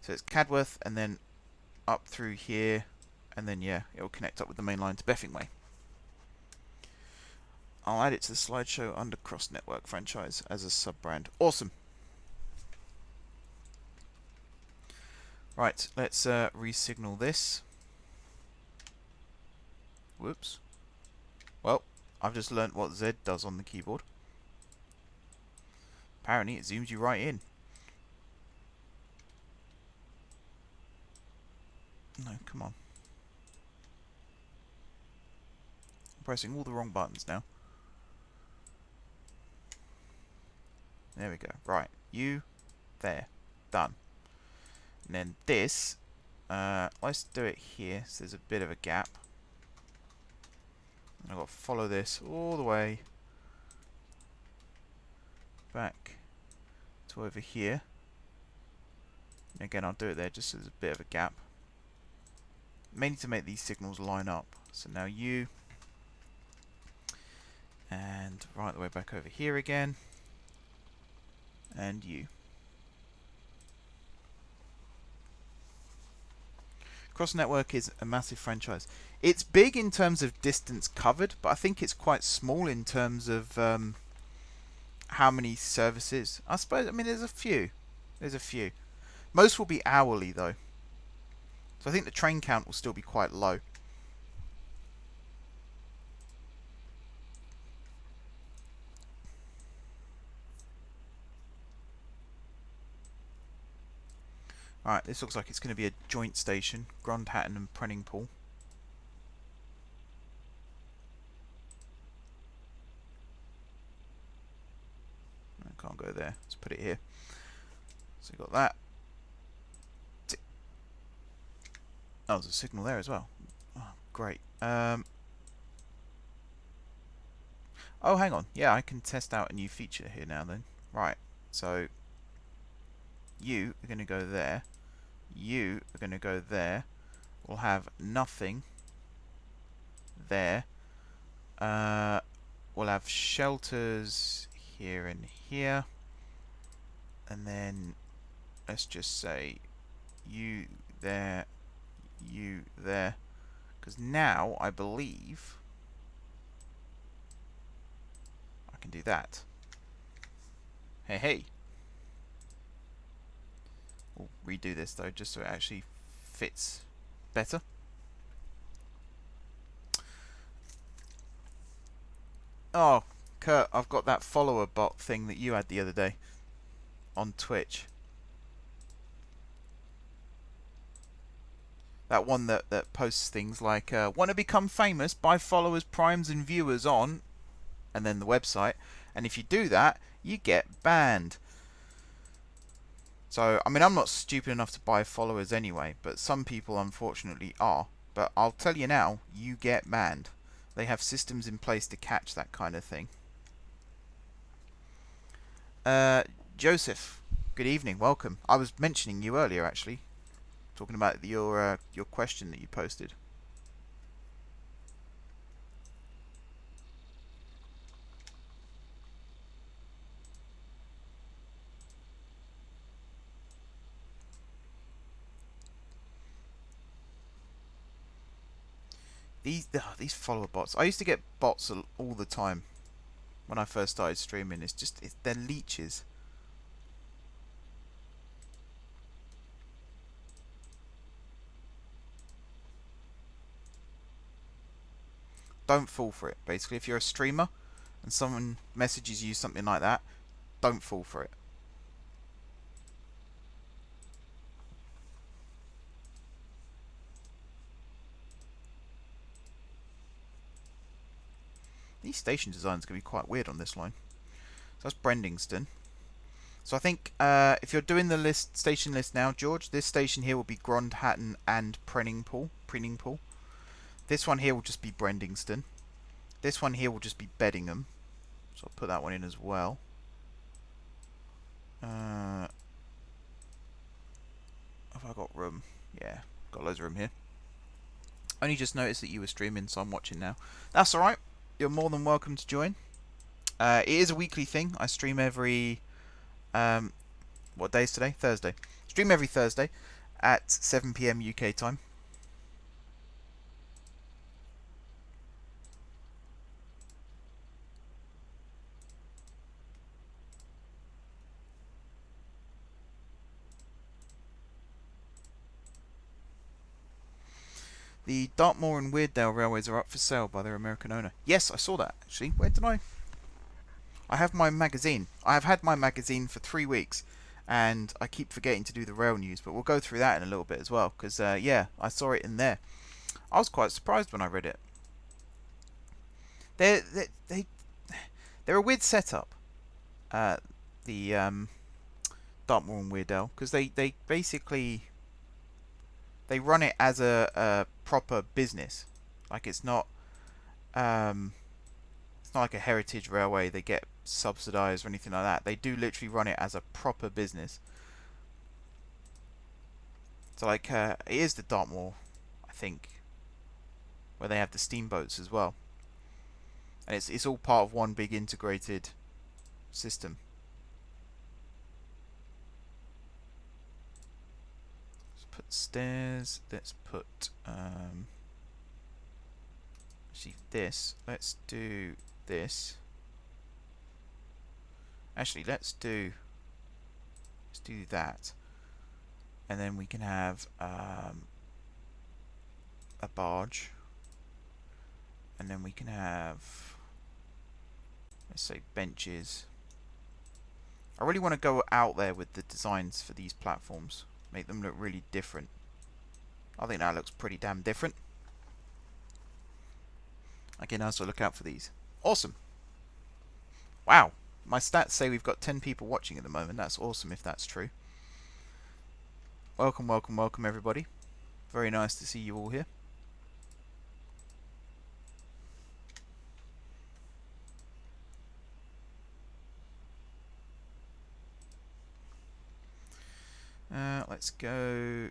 So it's Cadworth and then up through here, and then yeah, it'll connect up with the main line to Beffingway. I'll add it to the slideshow under Cross Network Franchise as a sub-brand. Awesome. Right, let's re-signal this. Whoops. Well, I've just learnt what Z does on the keyboard. Apparently it zooms you right in. No, come on. I'm pressing all the wrong buttons now. There we go. Right, you, there, done. And then this, let's do it here, so there's a bit of a gap. And I've got to follow this all the way back to over here. And again, I'll do it there just so there's a bit of a gap. Mainly to make these signals line up. So now you, and right the way back over here again, and you. Cross Network is a massive franchise. It's big in terms of distance covered, but I think it's quite small in terms of how many services. I suppose, I mean, there's a few. There's a few. Most will be hourly, though. So I think the train count will still be quite low. Alright, this looks like it's going to be a joint station. Grundhattan and Prenningpool. I can't go there. Let's put it here. So you've got that. Oh, there's a signal there as well. Oh, great. Oh, hang on. Yeah, I can test out a new feature here now then. Right. So you are going to go there. You are going to go there. We'll have nothing there. We'll have shelters here and here. And then let's just say you there, you there. Because now I believe I can do that. Hey, hey. We'll redo this though, just so it actually fits better. Oh, Kurt, I've got that follower bot thing that you had the other day on Twitch. That one that posts things like, want to become famous? Buy followers, primes and viewers on, and then the website. And if you do that, you get banned. So, I mean, I'm not stupid enough to buy followers anyway, but some people unfortunately are. But I'll tell you now, you get banned. They have systems in place to catch that kind of thing. Joseph, good evening, welcome. I was mentioning you earlier, actually. Talking about your question that you posted. These follower bots. I used to get bots all the time when I first started streaming. They're leeches. Don't fall for it. Basically, if you're a streamer and someone messages you something like that, don't fall for it. These station designs are going to be quite weird on this line. So that's Brendingston. So I think if you're doing the station list now, George, this station here will be Grundhattan and Prenningpool. This one here will just be Brendingston. This one here will just be Beddingham. So I'll put that one in as well. Have I got room? Yeah, got loads of room here. Only just noticed that you were streaming, so I'm watching now. That's alright. You're more than welcome to join. It is a weekly thing. I stream every... what day is today? Thursday. Stream every Thursday at 7 PM UK time. The Dartmoor and Weirddale railways are up for sale by their American owner. Yes, I saw that, actually. Where did I... I have my magazine. I have had my magazine for 3 weeks, and I keep forgetting to do the rail news, but we'll go through that in a little bit as well, because, yeah, I saw it in there. I was quite surprised when I read it. They're a weird setup, the Dartmoor and Weirddale, because they basically... They run it as a proper business. Like, it's not like a heritage railway. They get subsidised or anything like that. They do literally run it as a proper business. So, like, it is the Dartmoor, I think, where they have the steamboats as well. And it's all part of one big integrated system. Let's put stairs. Let's put actually this. Let's do this. Actually, let's do that, and then we can have a barge, and then we can have, let's say, benches. I really want to go out there with the designs for these platforms, make them look really different. I think that looks pretty damn different. Okay, now so look out for these. Awesome. Wow. My stats say we've got 10 people watching at the moment. That's awesome if that's true. Welcome, welcome, welcome everybody. Very nice to see you all here. Let's go...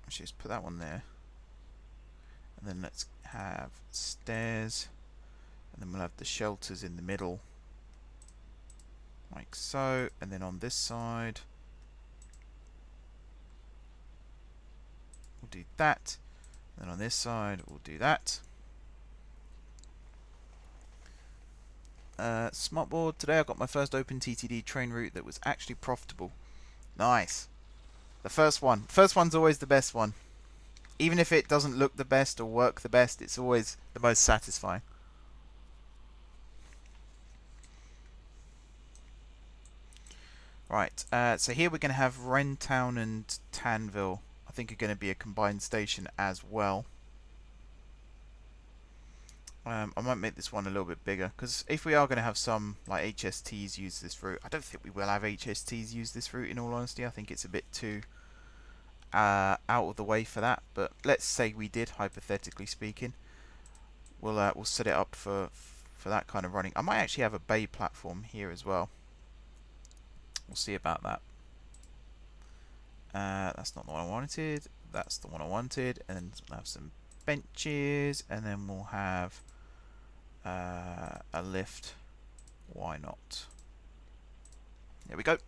Let's just put that one there. And then let's have stairs. And then we'll have the shelters in the middle. Like so. And then on this side, we'll do that. And then on this side, we'll do that. Smartboard. Today I got my first OpenTTD train route that was actually profitable. Nice. The first one. First one's always the best one. Even if it doesn't look the best or work the best, it's always the most satisfying. Right, so here we're going to have Wrentown and Tanville. I think are going to be a combined station as well. I might make this one a little bit bigger, because if we are going to have some like HSTs use this route, I don't think we will have HSTs use this route in all honesty. I think it's a bit too out of the way for that, but let's say we did, hypothetically speaking. We'll set it up for that kind of running. I might actually have a bay platform here as well. We'll see about that. That's not the one I wanted. That's the one I wanted. And then we'll have some benches, and then we'll have a lift. Why not? There we go.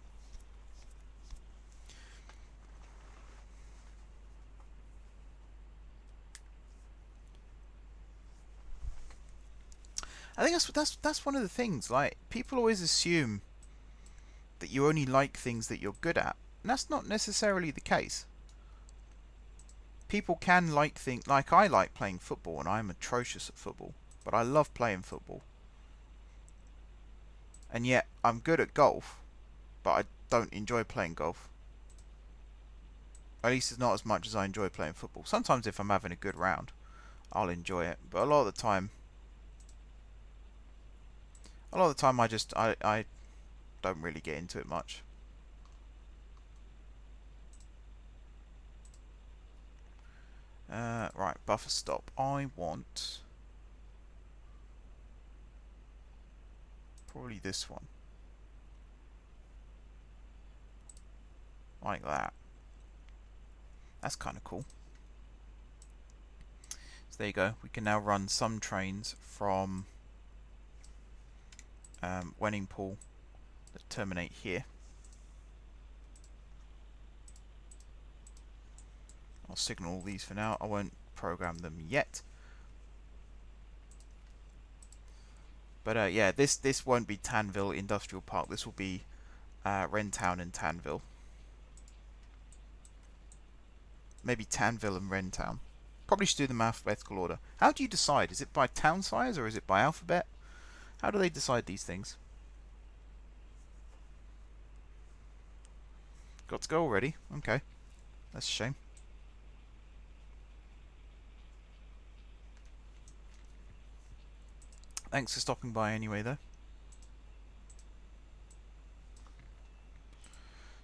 I think that's one of the things. Like, people always assume that you only like things that you're good at, and that's not necessarily the case. People can like things, like I like playing football, and I'm atrocious at football, but I love playing football. And yet I'm good at golf, but I don't enjoy playing golf. At least it's not as much as I enjoy playing football. Sometimes if I'm having a good round, I'll enjoy it, but a lot of the time I don't really get into it much. Right, buffer stop. I want probably this one. Like that. That's kind of cool. there you go. We can now run some trains from Wenningpool that terminate here. I'll signal all these for now. I won't program them yet. But yeah, this won't be Tanville Industrial Park. This will be Wrentown and Tanville. Maybe Tanville and Wrentown. Probably should do them in alphabetical order. How do you decide? Is it by town size or is it by alphabet? How do they decide these things? Got to go already? Okay. That's a shame. Thanks for stopping by anyway, though.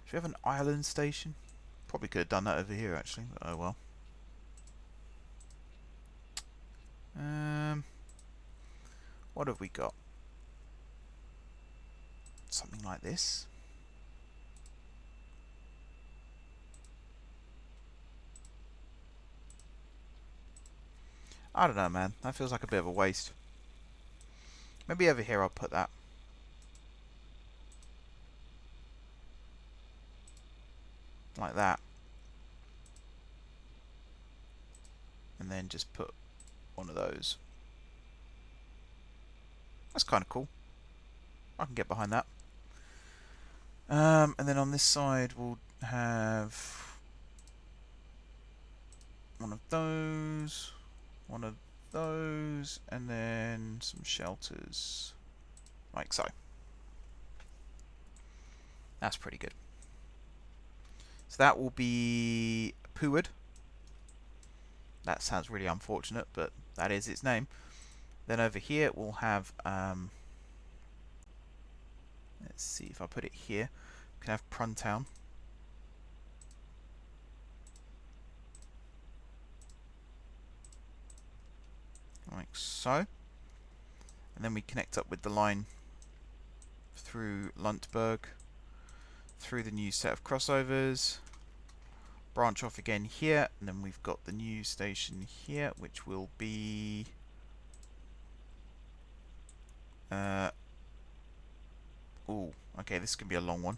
Should we have an island station? Probably could have done that over here, actually, but oh well. What have we got? Something like this. I don't know, man. That feels like a bit of a waste. Maybe over here I'll put that. Like that. And then just put one of those. That's kind of cool. I can get behind that. And then on this side we'll have one of those, and then some shelters, like so. That's pretty good. So that will be Poowood. That sounds really unfortunate, but that is its name. Then over here we'll have, let's see if I put it here, we can have Pruntown. Like so. And then we connect up with the line through Luntberg, through the new set of crossovers, branch off again here, and then we've got the new station here, which will be ooh, okay, this can be a long one.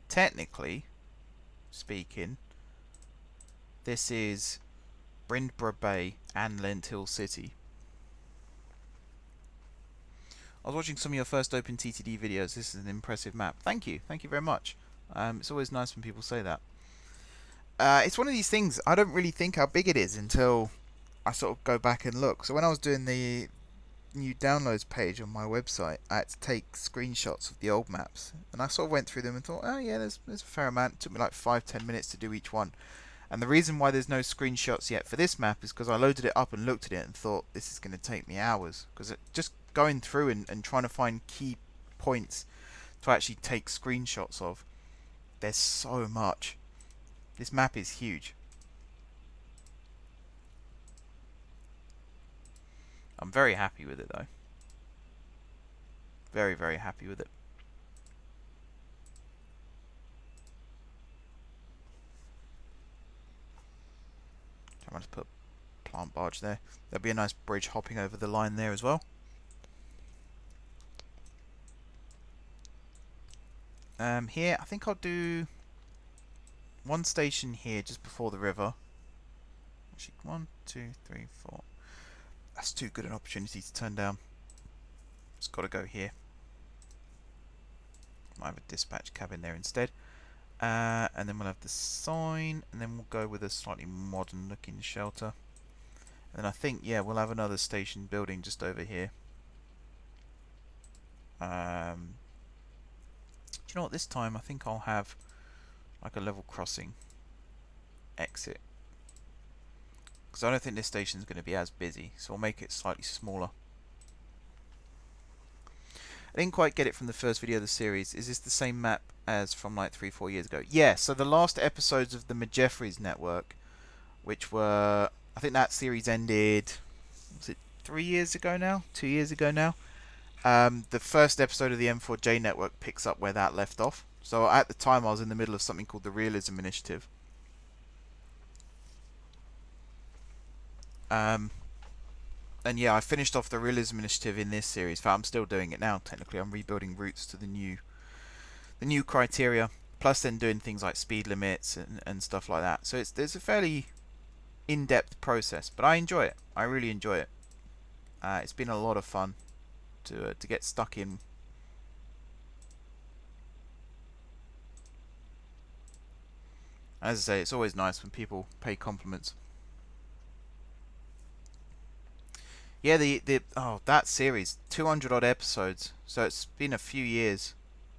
Technically speaking, this is Brindborough Bay and Lenthill City. I was watching some of your first OpenTTD videos. This is an impressive map. Thank you very much. It's always nice when people say that. It's one of these things, I don't really think how big it is until I sort of go back and look. So when I was doing the new downloads page on my website, I had to take screenshots of the old maps, and I sort of went through them and thought, oh yeah, there's a fair amount. It took me like 5-10 minutes to do each one. And the reason why there's no screenshots yet for this map is because I loaded it up and looked at it and thought this is going to take me hours, because just going through and trying to find key points to actually take screenshots of, there's so much. This map is huge. I'm very happy with it though. Very happy with it. I'm going to put plant barge there. There'll be a nice bridge hopping over the line there as well. Here, I think I'll do one station here just before the river. Actually, 1, 2, 3, 4. That's too good an opportunity to turn down. It's got to go here. Might have a dispatch cabin there instead. And then we'll have the sign, and then we'll go with a slightly modern looking shelter. And then I think, yeah, we'll have another station building just over here. Do you know what, this time I think I'll have like a level crossing exit, because I don't think this station is going to be as busy, so I'll make it slightly smaller. I didn't quite get it from the first video of the series. Is this the same map as from like 3-4 years ago? Yeah, so the last episodes of the McJeffries network, which were, I think that series ended, was it 3 years ago now? 2 years ago now? The first episode of the M4J network picks up where that left off. So at the time I was in the middle of something called the Realism Initiative. And yeah, I finished off the Realism Initiative in this series. In fact, I'm still doing it now. Technically, I'm rebuilding routes to the new criteria, plus then doing things like speed limits and stuff like that. So there's a fairly in-depth process, but I enjoy it. I really enjoy it. It's been a lot of fun to get stuck in. As I say, it's always nice when people pay compliments. Yeah, that series, 200 odd episodes, so it's been a few years.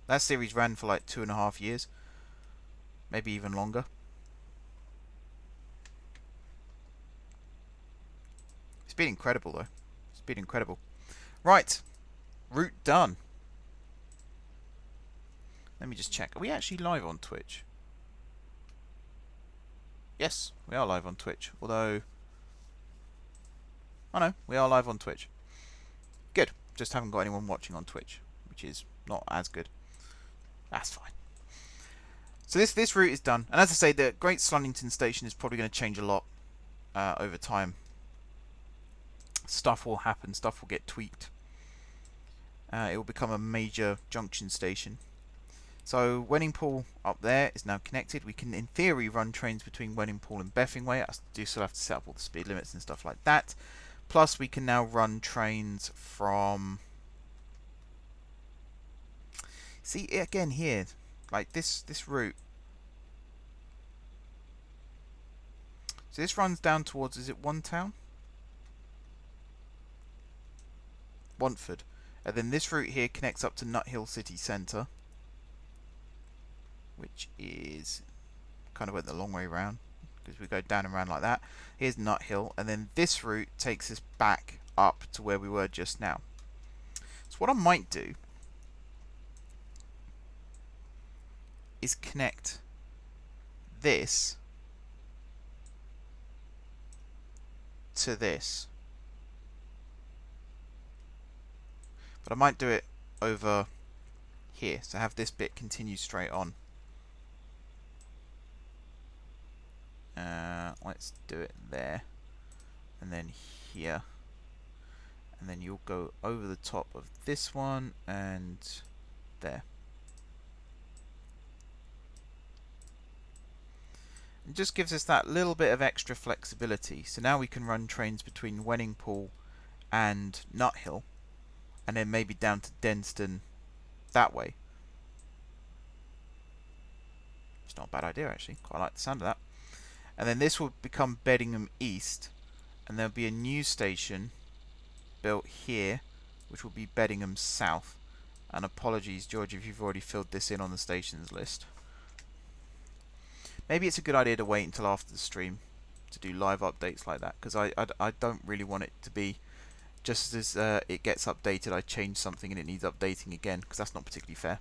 That series ran for like 2.5 years, maybe even longer. It's been incredible though. It's been incredible. Right, route done. Let me just check. Are we actually live on Twitch? Yes, we are live on Twitch. Although, oh no, we are live on Twitch. Good. Just haven't got anyone watching on Twitch, which is not as good. That's fine. So this route is done, and as I say, the Great Slunnington station is probably going to change a lot over time. Stuff will happen. Stuff will get tweaked. It will become a major junction station. So Wenningpool up there is now connected. We can, in theory, run trains between Wenningpool and Beffingway. I do still have to set up all the speed limits and stuff like that. Plus, we can now run trains from... See, again here, like this route. So this runs down towards, is it One Town? Wantford. And then this route here connects up to Nuthill City Centre, which is kind of went the long way round because we go down and round like that. Here's Nuthill, and then this route takes us back up to where we were just now. So what I might do is connect this to this, but I might do it over here, so have this bit continue straight on. Let's do it there, and then here, and then you'll go over the top of this one and there. It just gives us that little bit of extra flexibility. So now we can run trains between Wenningpool and Nuthill, and then maybe down to Denston that way. It's not a bad idea actually. Quite like the sound of that. And then this will become Beddingham East, and there'll be a new station built here, which will be Beddingham South. And apologies, George, if you've already filled this in on the stations list. Maybe it's a good idea to wait until after the stream to do live updates like that, because I don't really want it to be just as it gets updated, I change something and it needs updating again, because that's not particularly fair.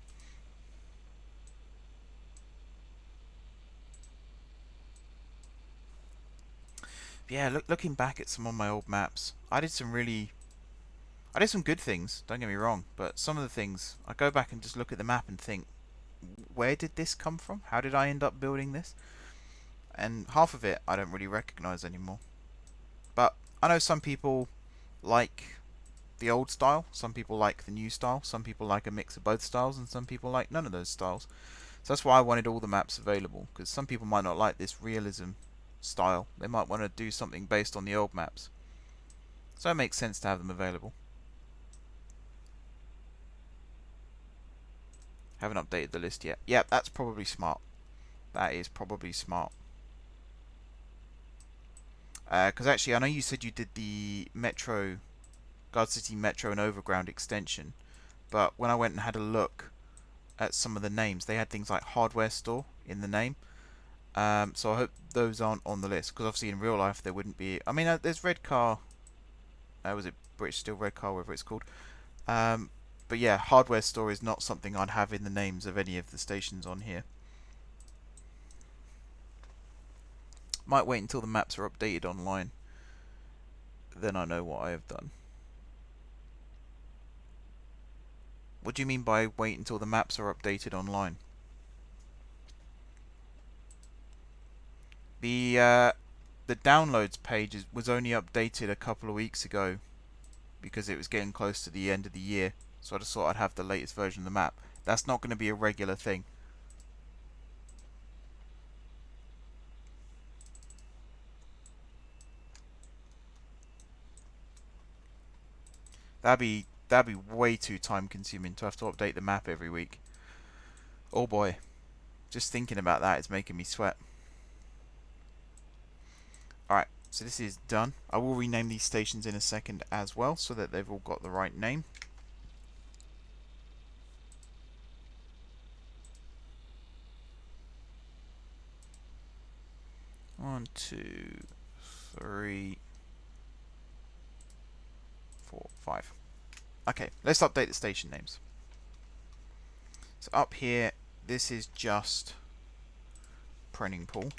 But yeah, looking back at some of my old maps, I did some good things, don't get me wrong, but some of the things, I go back and just look at the map and think, where did this come from? How did I end up building this? And half of it I don't really recognise anymore. But I know some people like the old style, some people like the new style, some people like a mix of both styles, and some people like none of those styles. So that's why I wanted all the maps available, because some people might not like this realism style. They might want to do something based on the old maps. So it makes sense to have them available. Haven't updated the list yet. Yep, that's probably smart. That is probably smart. Because actually, I know you said you did the Metro, Gardcity Metro and Overground extension, but when I went and had a look at some of the names, they had things like hardware store in the name. So I hope those aren't on the list, because obviously in real life there wouldn't be. I mean, there's Redcar. Was it British Steel Redcar, whatever it's called? But yeah, hardware store is not something I'd have in the names of any of the stations on here. Might wait until the maps are updated online. Then I know what I have done. What do you mean by wait until the maps are updated online? The downloads page was only updated a couple of weeks ago because it was getting close to the end of the year. So I just thought I'd have the latest version of the map. That's not going to be a regular thing. That'd be way too time consuming to have to update the map every week. Oh boy. Just thinking about that is making me sweat. Alright, so this is done. I will rename these stations in a second as well so that they've all got the right name. 1, 2, 3, 4, 5. Okay, let's update the station names. So up here, this is just Prenning Pool.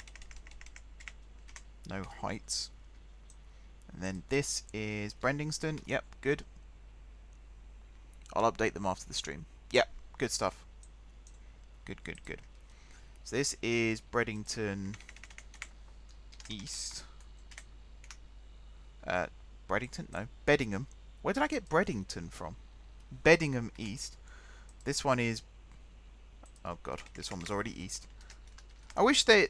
No heights. And then this is Brendingston. Yep, good. I'll update them after the stream. Yep, good stuff. Good, good, good. So this is Breddington East. Breddington? No, Beddingham. Where did I get Breddington from? Beddingham East. This one is... Oh god, this one was already east. I wish they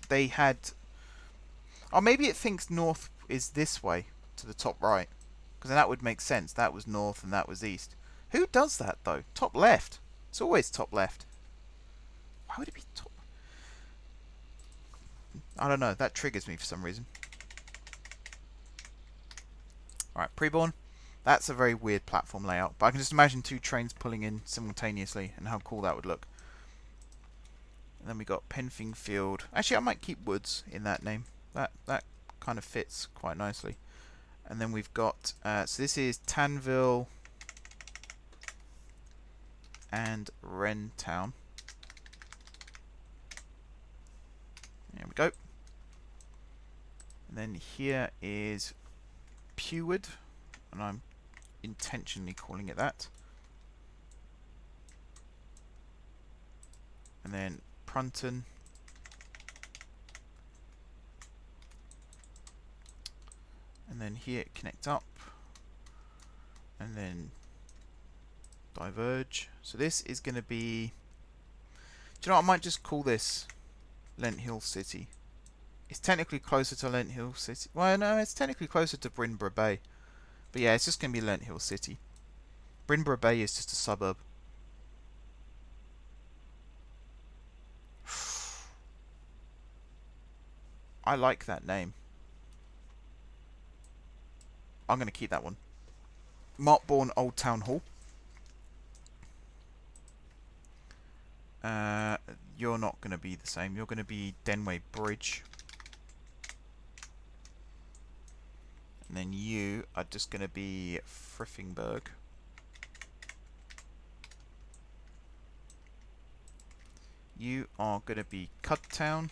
had... Oh, maybe it thinks north is this way, to the top right. Because then that would make sense. That was north and that was east. Who does that, though? Top left. It's always top left. Why would it be top... I don't know. That triggers me for some reason. Alright, Preborn. That's a very weird platform layout. But I can just imagine two trains pulling in simultaneously and how cool that would look. And then we got Penfing Field. Actually, I might keep Woods in that name. That kind of fits quite nicely. And then we've got... so this is Tanville and Wrentown. There we go. And then here is Peward, and I'm intentionally calling it that. And then Prunton. And then here connect up. And then diverge. So this is going to be... Do you know what? I might just call this Lenthill City. It's technically closer to Lenthill City. Well, no, it's technically closer to Brinborough Bay. But yeah, it's just going to be Lenthill City. Brinborough Bay is just a suburb. I like that name. I'm going to keep that one. Markbourne Old Town Hall. You're not going to be the same. You're going to be Denway Bridge. And then you are just going to be Friffingberg. You are going to be Cudtown.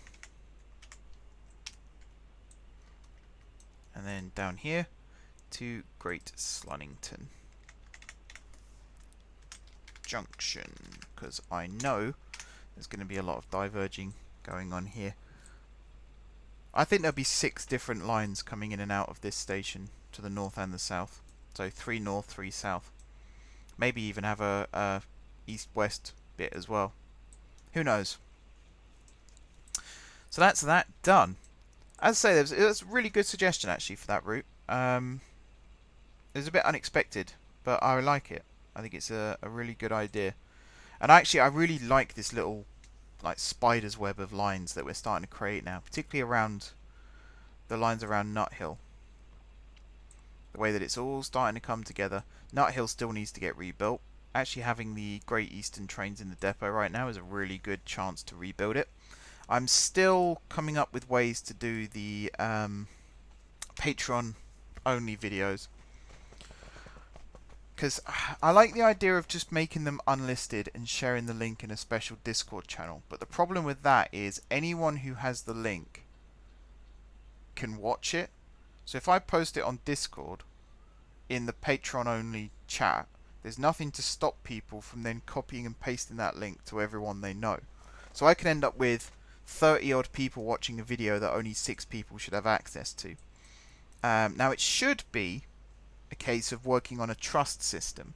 And then down here to Great Slunnington Junction, because I know there's going to be a lot of diverging going on here. I think there'll be 6 different lines coming in and out of this station to the north and the south. So 3 north, 3 south. Maybe even have a east-west bit as well. Who knows? So that's that done. As I say, it was a really good suggestion actually for that route. It was a bit unexpected, but I like it. I think it's a really good idea. And actually, I really like this little like spider's web of lines that we're starting to create now, particularly around the lines around Nut Hill. The way that it's all starting to come together. Nut Hill still needs to get rebuilt. Actually, having the Great Eastern trains in the depot right now is a really good chance to rebuild it. I'm still coming up with ways to do the Patreon only videos, because I like the idea of just making them unlisted and sharing the link in a special Discord channel. But the problem with that is anyone who has the link can watch it. So if I post it on Discord in the Patreon only chat, there's nothing to stop people from then copying and pasting that link to everyone they know. So I can end up with 30 odd people watching a video that only 6 people should have access to. Now it should be a case of working on a trust system,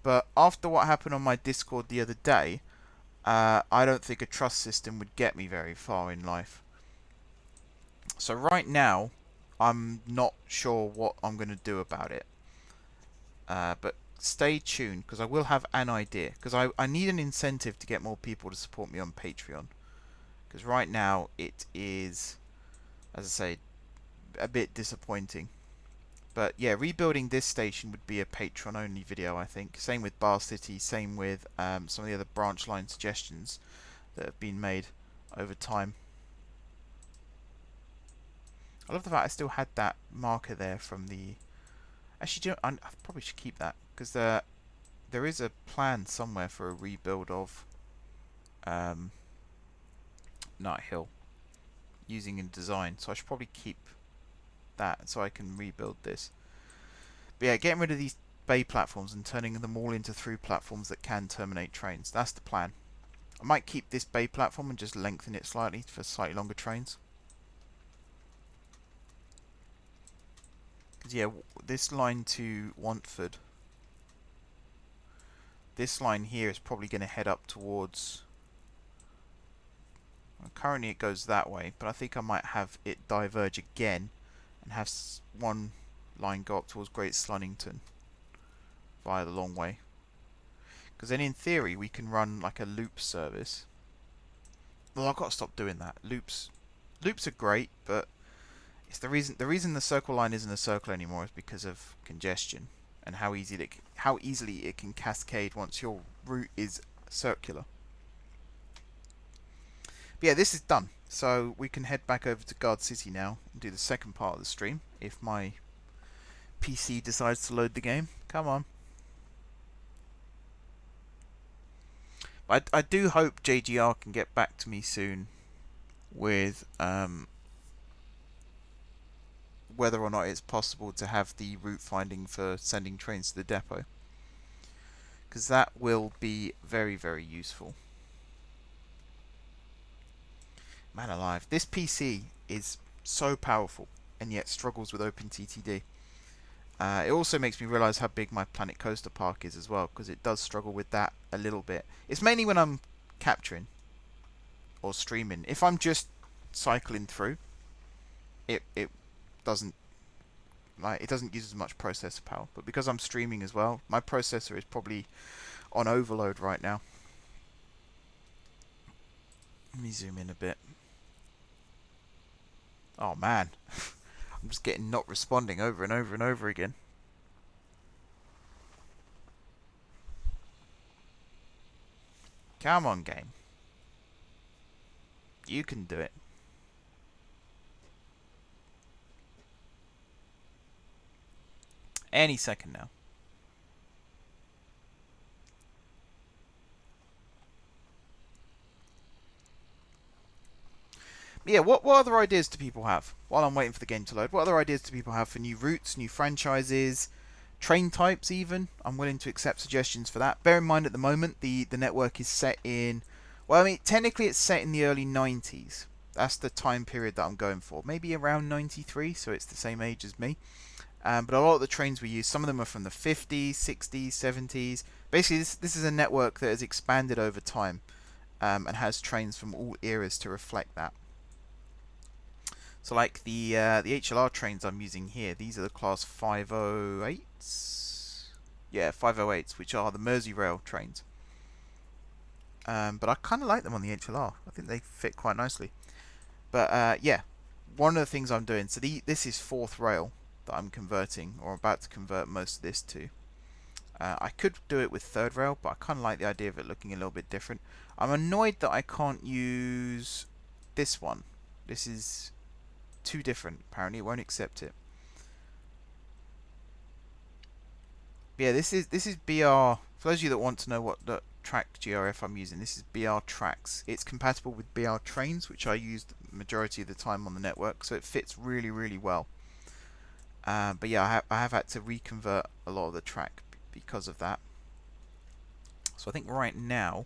but after what happened on my Discord the other day, I don't think a trust system would get me very far in life. So right now, I'm not sure what I'm going to do about it. But stay tuned, because I will have an idea. Because I need an incentive to get more people to support me on Patreon. Because right now, it is, as I say, a bit disappointing. But yeah, rebuilding this station would be a Patreon-only video, I think. Same with Bahecity, same with some of the other branch line suggestions that have been made over time. I love the fact I still had that marker there from the... Actually, I probably should keep that, because there is a plan somewhere for a rebuild of Nut Hill using in design, so I should probably keep that so I can rebuild this. But yeah, getting rid of these bay platforms and turning them all into through platforms that can terminate trains. That's the plan. I might keep this bay platform and just lengthen it slightly for slightly longer trains. Because yeah, this line to Wantford, this line here is probably going to head up towards... Well, currently it goes that way, but I think I might have it diverge again and have one line go up towards Great Slunnington via the long way. Because then in theory we can run like a loop service. Well, I've got to stop doing that. Loops are great, but it's the reason the circle line isn't a circle anymore is because of congestion and how easily it can cascade once your route is circular. But yeah, this is done. So we can head back over to Gardcity now and do the second part of the stream if my PC decides to load the game. Come on. I do hope JGR can get back to me soon with whether or not it's possible to have the route finding for sending trains to the depot, because that will be very, very useful. Man alive, this PC is so powerful and yet struggles with OpenTTD. It also makes me realise how big my Planet Coaster Park is as well, because it does struggle with that a little bit. It's mainly when I'm capturing or streaming. If I'm just cycling through, it doesn't use as much processor power. But because I'm streaming as well, my processor is probably on overload right now. Let me zoom in a bit. Oh man, I'm just getting not responding over and over and over again. Come on, game. You can do it. Any second now. Yeah, what other ideas do people have? While I'm waiting for the game to load, what other ideas do people have for new routes, new franchises, train types even? I'm willing to accept suggestions for that. Bear in mind at the moment the network is set in... Well, I mean, technically it's set in the early 90s. That's the time period that I'm going for. Maybe around 93, so it's the same age as me. But a lot of the trains we use, some of them are from the 50s, 60s, 70s. Basically, this is a network that has expanded over time and has trains from all eras to reflect that. So like the HLR trains I'm using here, these are the class 508s. Yeah, 508s, which are the Merseyrail trains. But I kind of like them on the HLR. I think they fit quite nicely. But yeah, one of the things I'm doing, so this is 4th rail that I'm converting, or about to convert most of this to. I could do it with 3rd rail, but I kind of like the idea of it looking a little bit different. I'm annoyed that I can't use this one. This is too different. Apparently, it won't accept it. But yeah, this is BR. For those of you that want to know what the track GRF I'm using, this is BR Tracks. It's compatible with BR Trains, which I used the majority of the time on the network, so it fits really, really well. But yeah, I have had to reconvert a lot of the track because of that. So I think right now,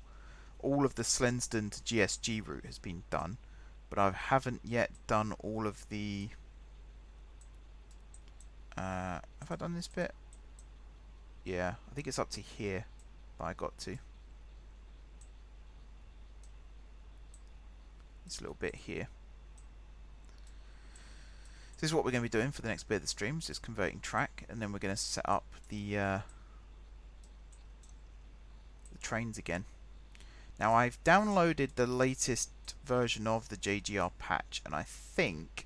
all of the Slensden to GSG route has been done. but I haven't yet done all of the... have I done this bit? Yeah, I think it's up to here that I got to. This little bit here. This is what we're going to be doing for the next bit of the stream, just converting track, and then we're going to set up the trains again. Now I've downloaded the latest version of the JGR patch, and I think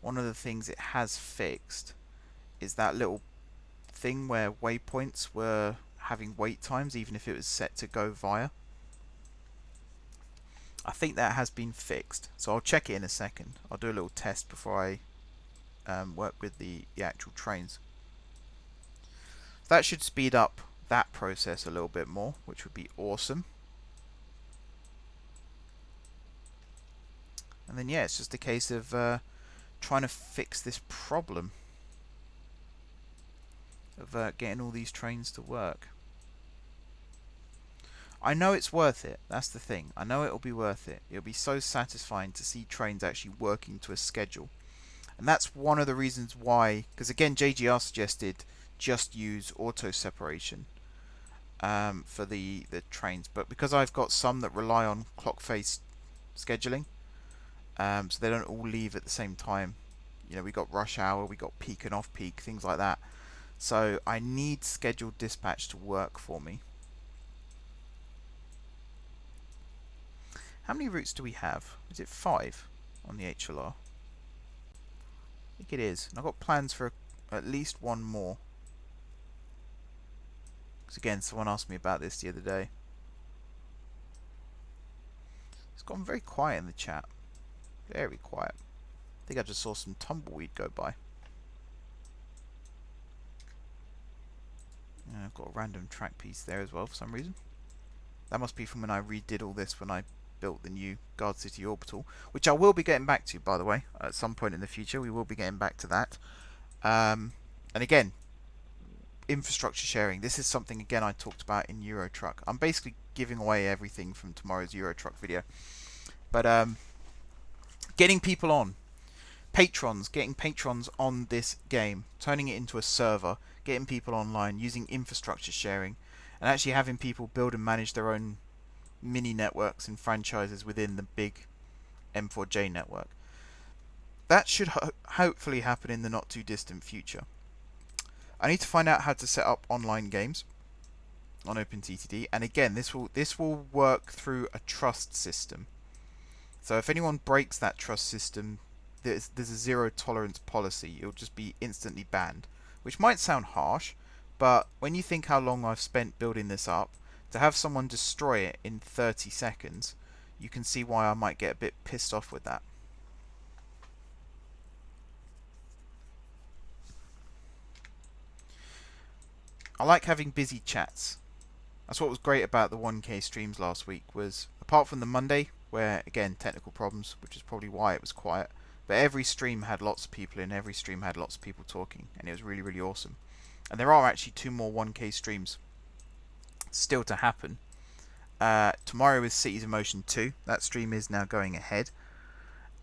one of the things it has fixed is that little thing where waypoints were having wait times even if it was set to go via. I think that has been fixed, so I'll check it in a second. I'll do a little test before I work with the actual trains. So that should speed up that process a little bit more, which would be awesome. And then yeah, it's just a case of trying to fix this problem of getting all these trains to work. I know it's worth it. That's the thing. I know it'll be worth it. It'll be so satisfying to see trains actually working to a schedule. And that's one of the reasons why, because again, JGR suggested just use auto separation for the trains. But because I've got some that rely on clock face scheduling, so they don't all leave at the same time. You know, we got rush hour, we got peak and off peak, things like that. So I need scheduled dispatch to work for me. How many routes do we have? Is it 5 on the HLR? I think it is. And I've got plans for at least one more. Because again, someone asked me about this the other day. It's gotten very quiet in the chat. Very quiet. I think I just saw some tumbleweed go by. And I've got a random track piece there as well for some reason. That must be from when I redid all this when I built the new Gardcity orbital, which I will be getting back to, by the way, at some point in the future. We will be getting back to that. And again, infrastructure sharing. This is something, again, I talked about in Eurotruck. I'm basically giving away everything from tomorrow's Eurotruck video. But getting people on. Patrons. Getting patrons on this game. Turning it into a server. Getting people online. Using infrastructure sharing. And actually having people build and manage their own mini networks and franchises within the big M4J network. That should hopefully happen in the not too distant future. I need to find out how to set up online games on OpenTTD, and again, this will work through a trust system. So if anyone breaks that trust system, there's a zero tolerance policy. It'll just be instantly banned, which might sound harsh, but when you think how long I've spent building this up, to have someone destroy it in 30 seconds, you can see why I might get a bit pissed off with that. I like having busy chats. That's what was great about the 1K streams last week, was apart from the Monday, where again, technical problems, which is probably why it was quiet, but every stream had lots of people in, every stream had lots of people talking, and it was really, really awesome. And there are actually 2 more 1K streams still to happen. Tomorrow is Cities in Motion 2. That stream is now going ahead.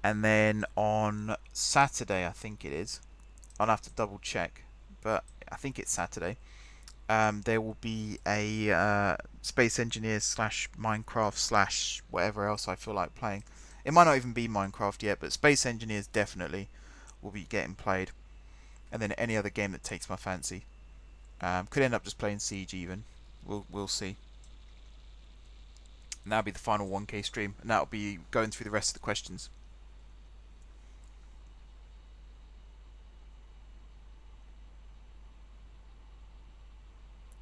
And then on Saturday, I think it is. I'll have to double check, but I think it's Saturday. There will be a Space Engineers slash Minecraft slash whatever else I feel like playing. It might not even be Minecraft yet, but Space Engineers definitely will be getting played. And then any other game that takes my fancy. Could end up just playing Siege even. We'll see. And that'll be the final 1K stream, and that'll be going through the rest of the questions.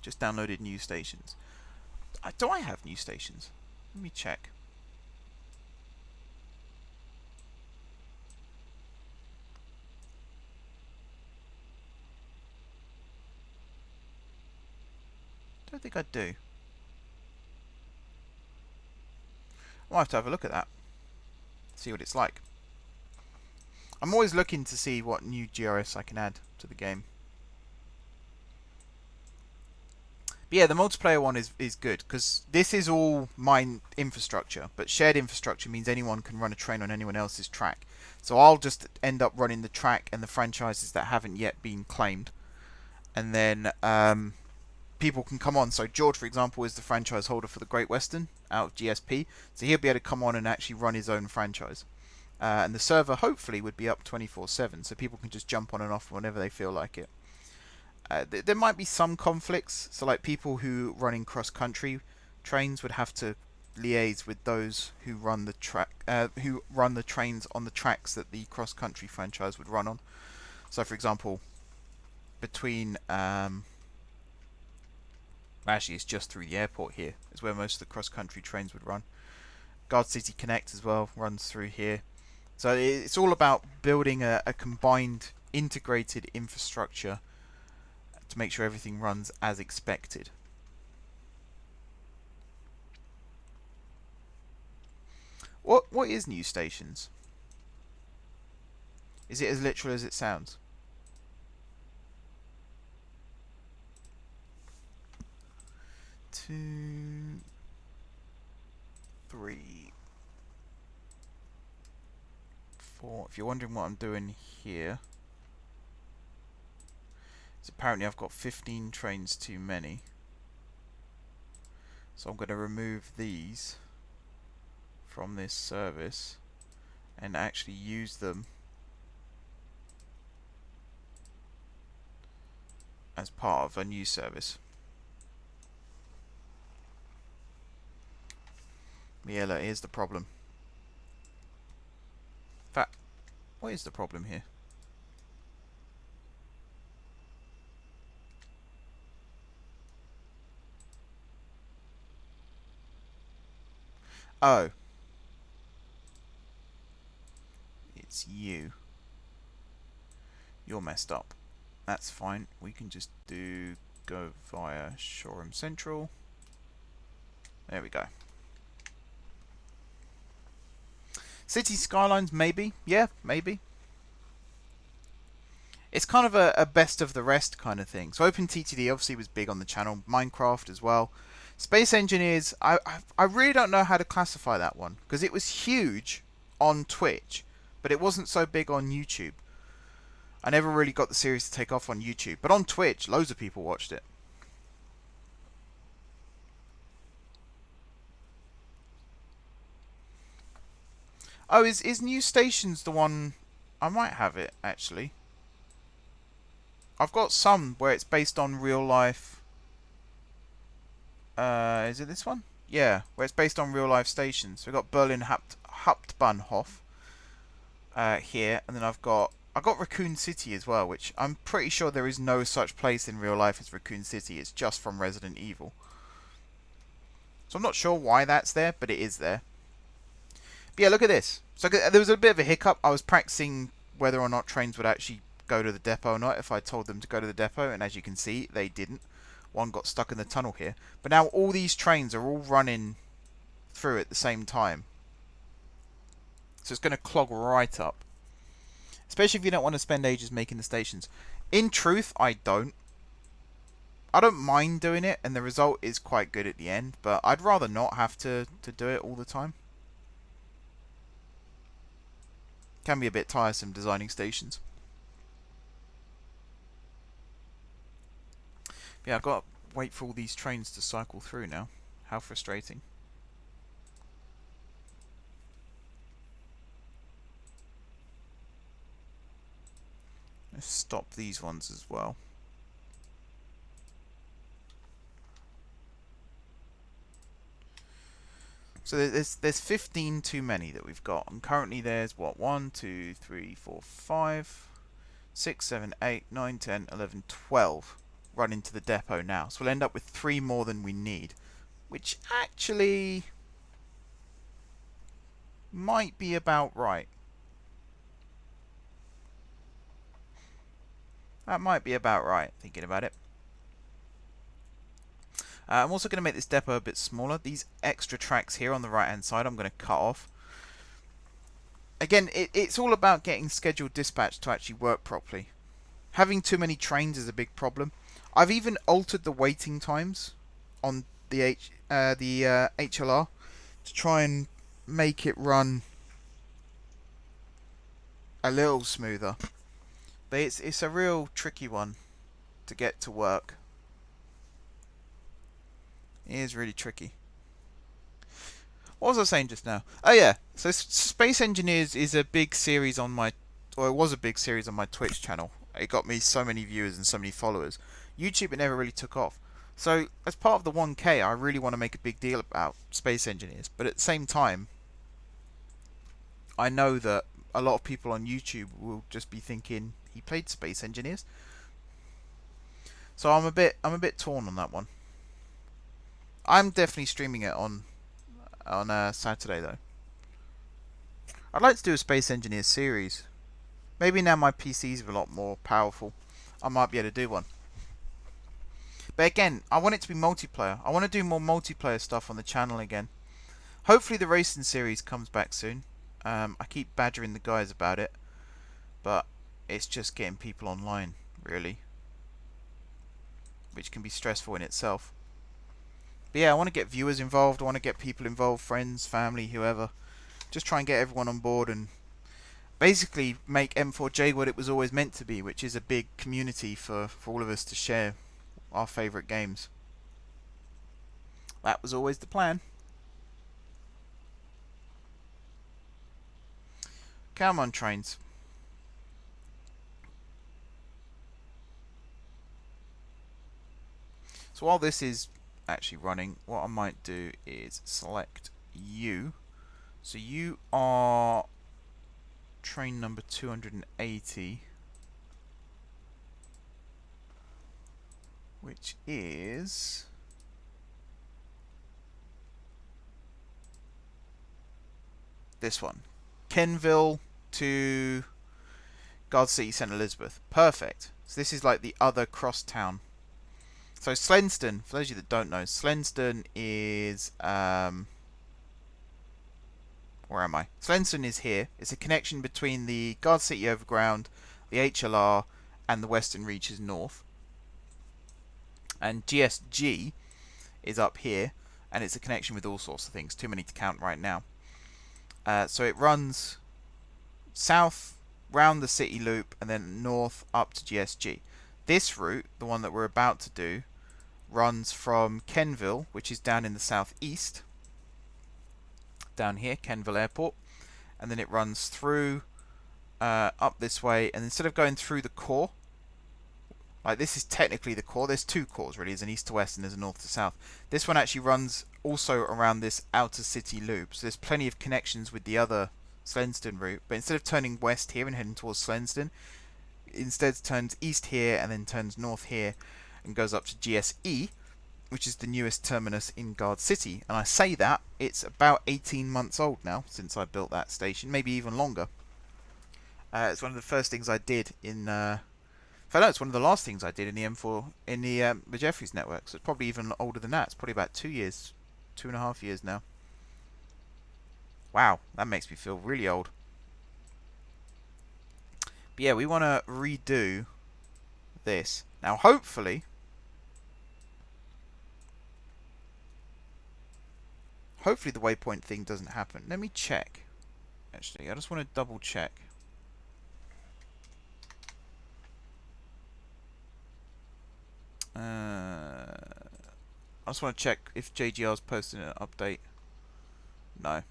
Just downloaded new stations. Do I have new stations? Let me check. Don't think I do. I'll have to have a look at that. See what it's like. I'm always looking to see what new GRS I can add to the game. But yeah, the multiplayer one is good because this is all mine infrastructure, but shared infrastructure means anyone can run a train on anyone else's track. So I'll just end up running the track and the franchises that haven't yet been claimed, and then people can come on. So George, for example, is the franchise holder for the Great Western out of GSP, so he'll be able to come on and actually run his own franchise. And the server hopefully would be up 24/7, so people can just jump on and off whenever they feel like it. There might be some conflicts, so like people who run in cross-country trains would have to liaise with those who run the trains on the tracks that the cross-country franchise would run on. So, for example, between actually, it's just through the airport here is where most of the cross-country trains would run. Gardcity Connect as well runs through here. So it's all about building a combined, integrated infrastructure to make sure everything runs as expected. What is new stations? Is it as literal as it sounds? 2, 3, 4. If you're wondering what I'm doing here, it's apparently I've got 15 trains too many. So I'm going to remove these from this service and actually use them as part of a new service. Yeah, look, here's the problem. In fact, what is the problem here? Oh. It's you. You're messed up. That's fine. We can just go via Shoreham Central. There we go. City Skylines, maybe. Yeah, maybe. It's kind of a best of the rest kind of thing. So OpenTTD obviously was big on the channel. Minecraft as well. Space Engineers, I really don't know how to classify that one. Because it was huge on Twitch, but it wasn't so big on YouTube. I never really got the series to take off on YouTube. But on Twitch, loads of people watched it. Oh, is New Stations the one? I might have it, actually. I've got some where it's based on real life. Is it this one? Yeah, where it's based on real life stations. We've got Berlin Hauptbahnhof here, and then I've got Raccoon City as well, which I'm pretty sure there is no such place in real life as Raccoon City. It's just from Resident Evil. So I'm not sure why that's there, but it is there. But yeah, look at this. So there was a bit of a hiccup. I was practicing whether or not trains would actually go to the depot or not if I told them to go to the depot, and as you can see, they didn't. One got stuck in the tunnel here. But now all these trains are all running through at the same time. So it's going to clog right up. Especially if you don't want to spend ages making the stations. In truth, I don't. I don't mind doing it, and the result is quite good at the end, but I'd rather not have to do it all the time. Can be a bit tiresome designing stations. Yeah, I've got to wait for all these trains to cycle through now. How frustrating. Let's stop these ones as well. So there's 15 too many that we've got, and currently there's what, 1, 2, 3, 4, 5, 6, 7, 8, 9, 10, 11, 12 run into the depot now. So we'll end up with 3 more than we need, which actually might be about right. That might be about right, thinking about it. I'm also going to make this depot a bit smaller. These extra tracks here on the right hand side I'm going to cut off. Again, it's all about getting scheduled dispatch to actually work properly. Having too many trains is a big problem. I've even altered the waiting times on the HLR to try and make it run a little smoother. But it's a real tricky one to get to work. It is really tricky. What was I saying just now? Oh yeah, so Space Engineers is a big series on my, or it was a big series on my Twitch channel. It got me so many viewers and so many followers. YouTube, it never really took off. So as part of the 1K, I really want to make a big deal about Space Engineers. But at the same time, I know that a lot of people on YouTube will just be thinking he played Space Engineers. So I'm a bit torn on that one. I'm definitely streaming it on Saturday though. I'd like to do a Space Engineers series. Maybe now my PC's a lot more powerful, I might be able to do one. But again, I want it to be multiplayer. I want to do more multiplayer stuff on the channel again. Hopefully the racing series comes back soon. I keep badgering the guys about it, but it's just getting people online, really, which can be stressful in itself. But yeah, I want to get viewers involved. I want to get people involved, friends, family, whoever. Just try and get everyone on board and basically make M4J what it was always meant to be, which is a big community for all of us to share our favourite games. That was always the plan. Come on, trains. So while this is actually running, what I might do is select you. So you are train number 280, which is this one, Kenville to Gardcity, St Elizabeth. Perfect. So this is like the other cross town. So Slenston, for those of you that don't know, Slenston is where am I? Slenston is here. It's a connection between the Gardcity Overground, the HLR, and the Western Reaches North. And GSG is up here, and it's a connection with all sorts of things. Too many to count right now. So it runs south round the city loop and then north up to GSG. This route, the one that we're about to do, runs from Kenville, which is down in the southeast, down here, Kenville Airport, and then it runs through up this way, and instead of going through the core, like this is technically the core, there's two cores really, there's an east to west and there's a north to south. This one actually runs also around this outer city loop, so there's plenty of connections with the other Slenston route, but instead of turning west here and heading towards Slenston, instead turns east here and then turns north here and goes up to GSE, which is the newest terminus in Gardcity. And I say that, it's about 18 months old now since I built that station, maybe even longer. It's one of the first things I did in it's one of the last things I did in the M4 in the Jeffries network. So it's probably even older than that. It's probably about 2 years, 2.5 years now. Wow, that makes me feel really old. But yeah, we want to redo this now. Hopefully the waypoint thing doesn't happen. Let me check. Actually, I just want to double check. I just want to check if JGR's posting an update. No.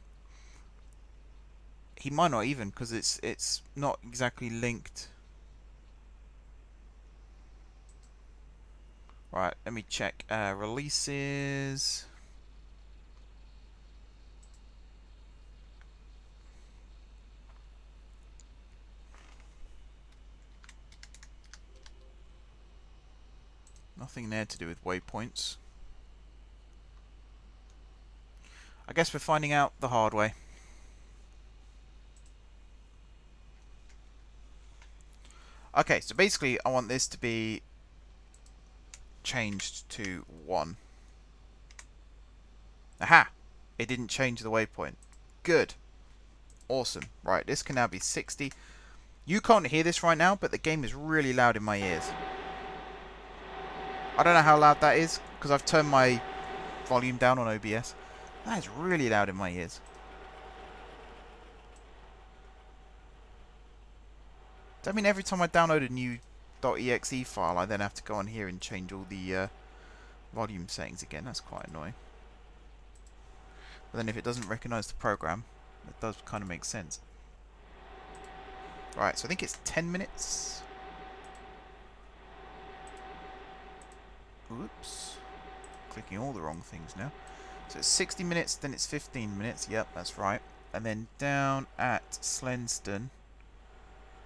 He might not even, because it's not exactly linked. Right, let me check. Releases. Nothing there to do with waypoints. I guess we're finding out the hard way. Okay, so basically I want this to be changed to 1. Aha! It didn't change the waypoint. Good. Awesome. Right, this can now be 60. You can't hear this right now, but the game is really loud in my ears. I don't know how loud that is, because I've turned my volume down on OBS. That is really loud in my ears. Does that mean every time I download a new .exe file, I then have to go on here and change all the volume settings again? That's quite annoying. But then if it doesn't recognise the program, it does kind of make sense. Right, so I think it's 10 minutes. Oops. Clicking all the wrong things now. So it's 60 minutes, then it's 15 minutes. Yep, that's right. And then down at Slenston.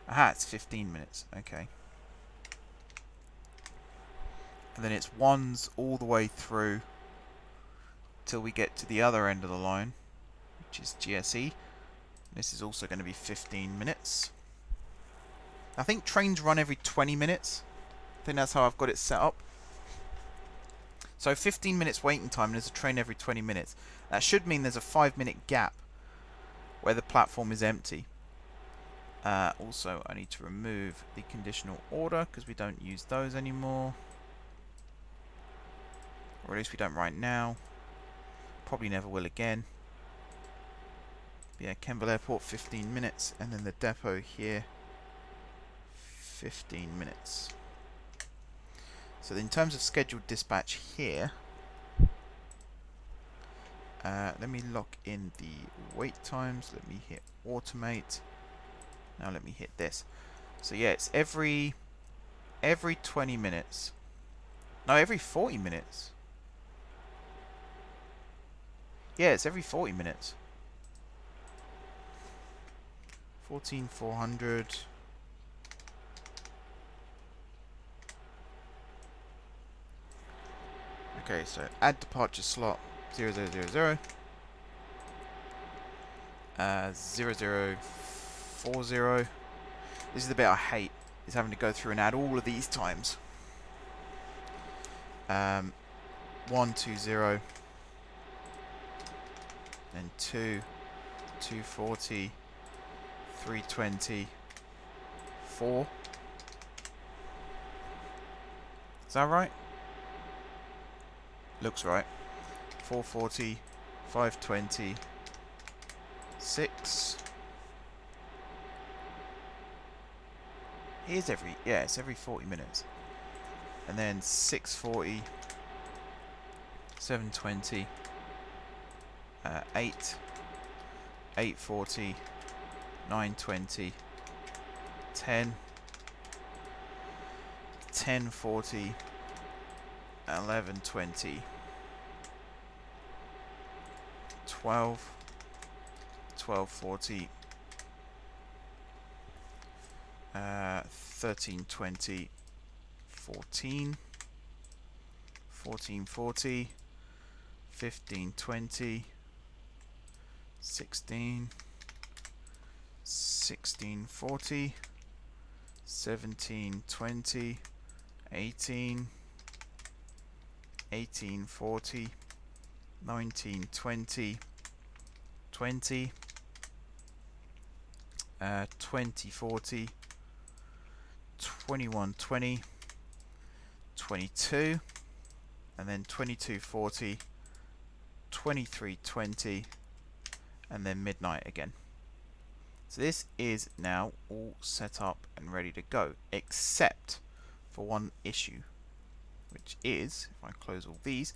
Aha, it's 15 minutes. Okay. And then it's ones all the way through till we get to the other end of the line, which is GSE. This is also going to be 15 minutes. I think trains run every 20 minutes. I think that's how I've got it set up. So 15 minutes waiting time, and there's a train every 20 minutes. That should mean there's a 5-minute gap where the platform is empty. Also, I need to remove the conditional order because we don't use those anymore. Or at least we don't right now. Probably never will again. But yeah, Kenville Airport 15 minutes, and then the depot here 15 minutes. So in terms of scheduled dispatch here, let me lock in the wait times. Let me hit automate. Now let me hit this. So yeah, it's every 20 minutes. No, every 40 minutes. Yeah, it's every 40 minutes. 14400. Okay, so add departure slot 0000. 0040. This is the bit I hate, is having to go through and add all of these times. 120, then 240, 320, 4. Is that right? Looks right. 440, 520, 6. Here's every, yeah, it's every 40 minutes. And then 640, 720, 8, 840, 920, 10, 1040, 1120, 12, 1240, 1320, 14, 1440, 1520, 16, 1640, 1720, 18, 1840, 1920, 20, 2040, 2120, 22, and then 2240, 2320, and then midnight again. So this is now all set up and ready to go, except for one issue, which is, if I close all these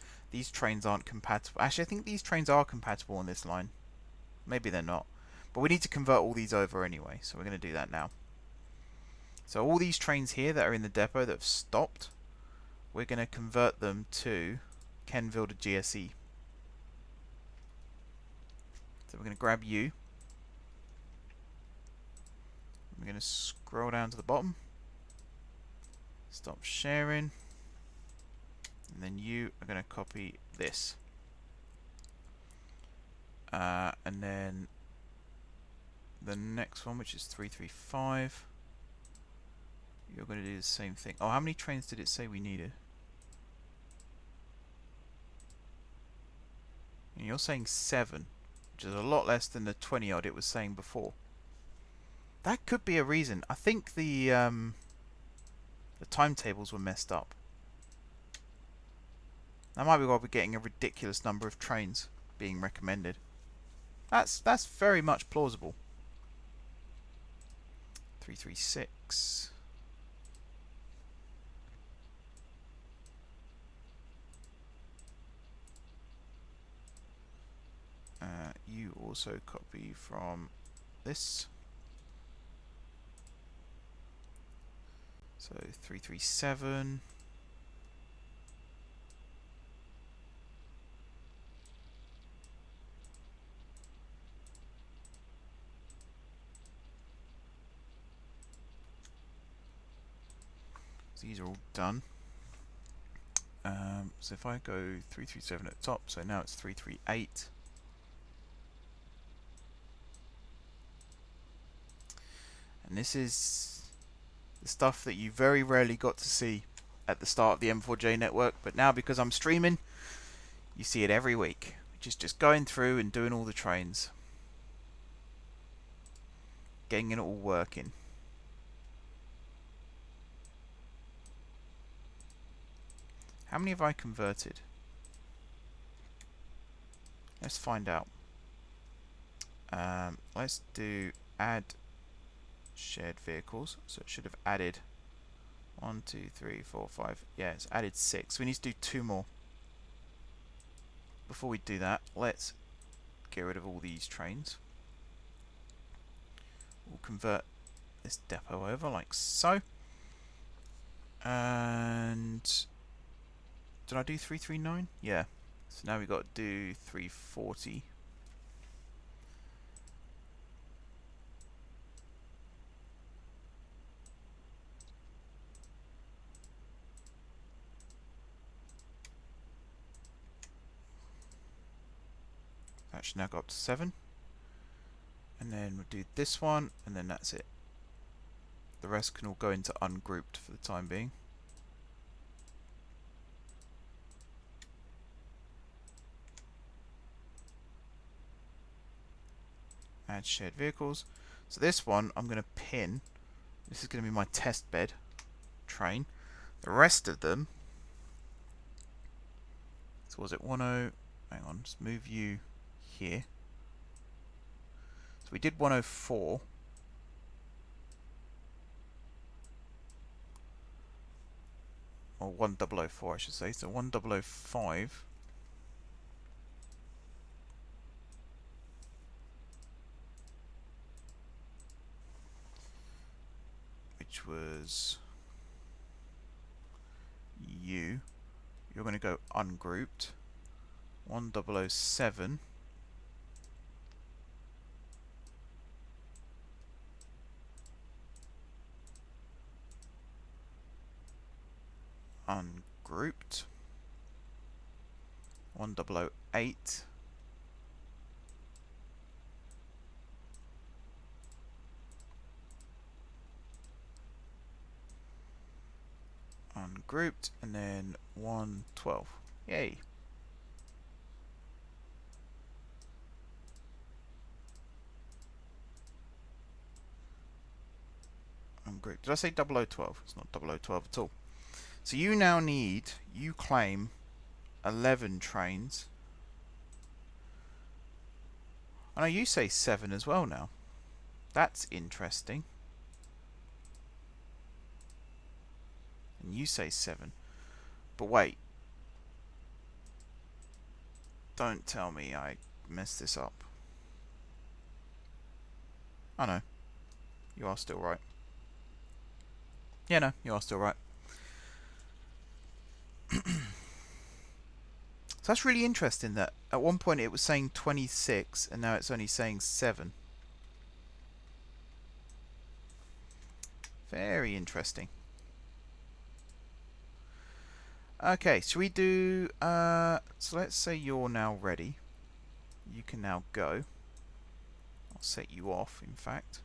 trains aren't compatible. Actually, I think these trains are compatible on this line. Maybe they're not. But we need to convert all these over anyway, so we're going to do that now. So all these trains here that are in the depot that have stopped, we're going to convert them to Kenville to GSE. So we're going to grab you. We're going to scroll down to the bottom. Stop sharing. And then you are going to copy this. And then the next one, which is 335. You're going to do the same thing. Oh, how many trains did it say we needed? And you're saying 7, which is a lot less than the 20 odd it was saying before. That could be a reason. I think the timetables were messed up. That might be why we're getting a ridiculous number of trains being recommended. That's very much plausible. 336. You also copy from this. So 337. So these are all done. So if I go 337 at the top, so now it's 338. And this is the stuff that you very rarely got to see at the start of the M4J network, but now because I'm streaming, you see it every week. Just going through and doing all the trains. Getting it all working. How many have I converted? Let's find out. Let's do add shared vehicles. So it should have added 1, 2, 3, 4, 5. Yeah, it's added 6. We need to do 2 more. Before we do that, let's get rid of all these trains. We'll convert this depot over like so. And did I do 339? Yeah. So now we've got to do 340. That should now go up to 7. And then we'll do this one, and then that's it. The rest can all go into ungrouped for the time being. Add shared vehicles. So this one I'm going to pin. This is going to be my test bed train. The rest of them. So was it 10? Hang on, just move you here. So we did 104. Or 1004 I should say. So 1005. Which was you. You're going to go ungrouped. 1007. Ungrouped. 1008. Ungrouped, and then 112. Yay. Ungrouped. Did I say 0012? It's not 0012 at all. So you now need, you claim 11 trains. I know you say 7 as well now. That's interesting. And you say 7. But wait. Don't tell me I messed this up. Oh no. You are still right. Yeah, no, you are still right. So that's really interesting that at one point it was saying 26 and now it's only saying 7. Very interesting. Okay, so we do, so let's say you're now ready. You can now go. I'll set you off, in fact.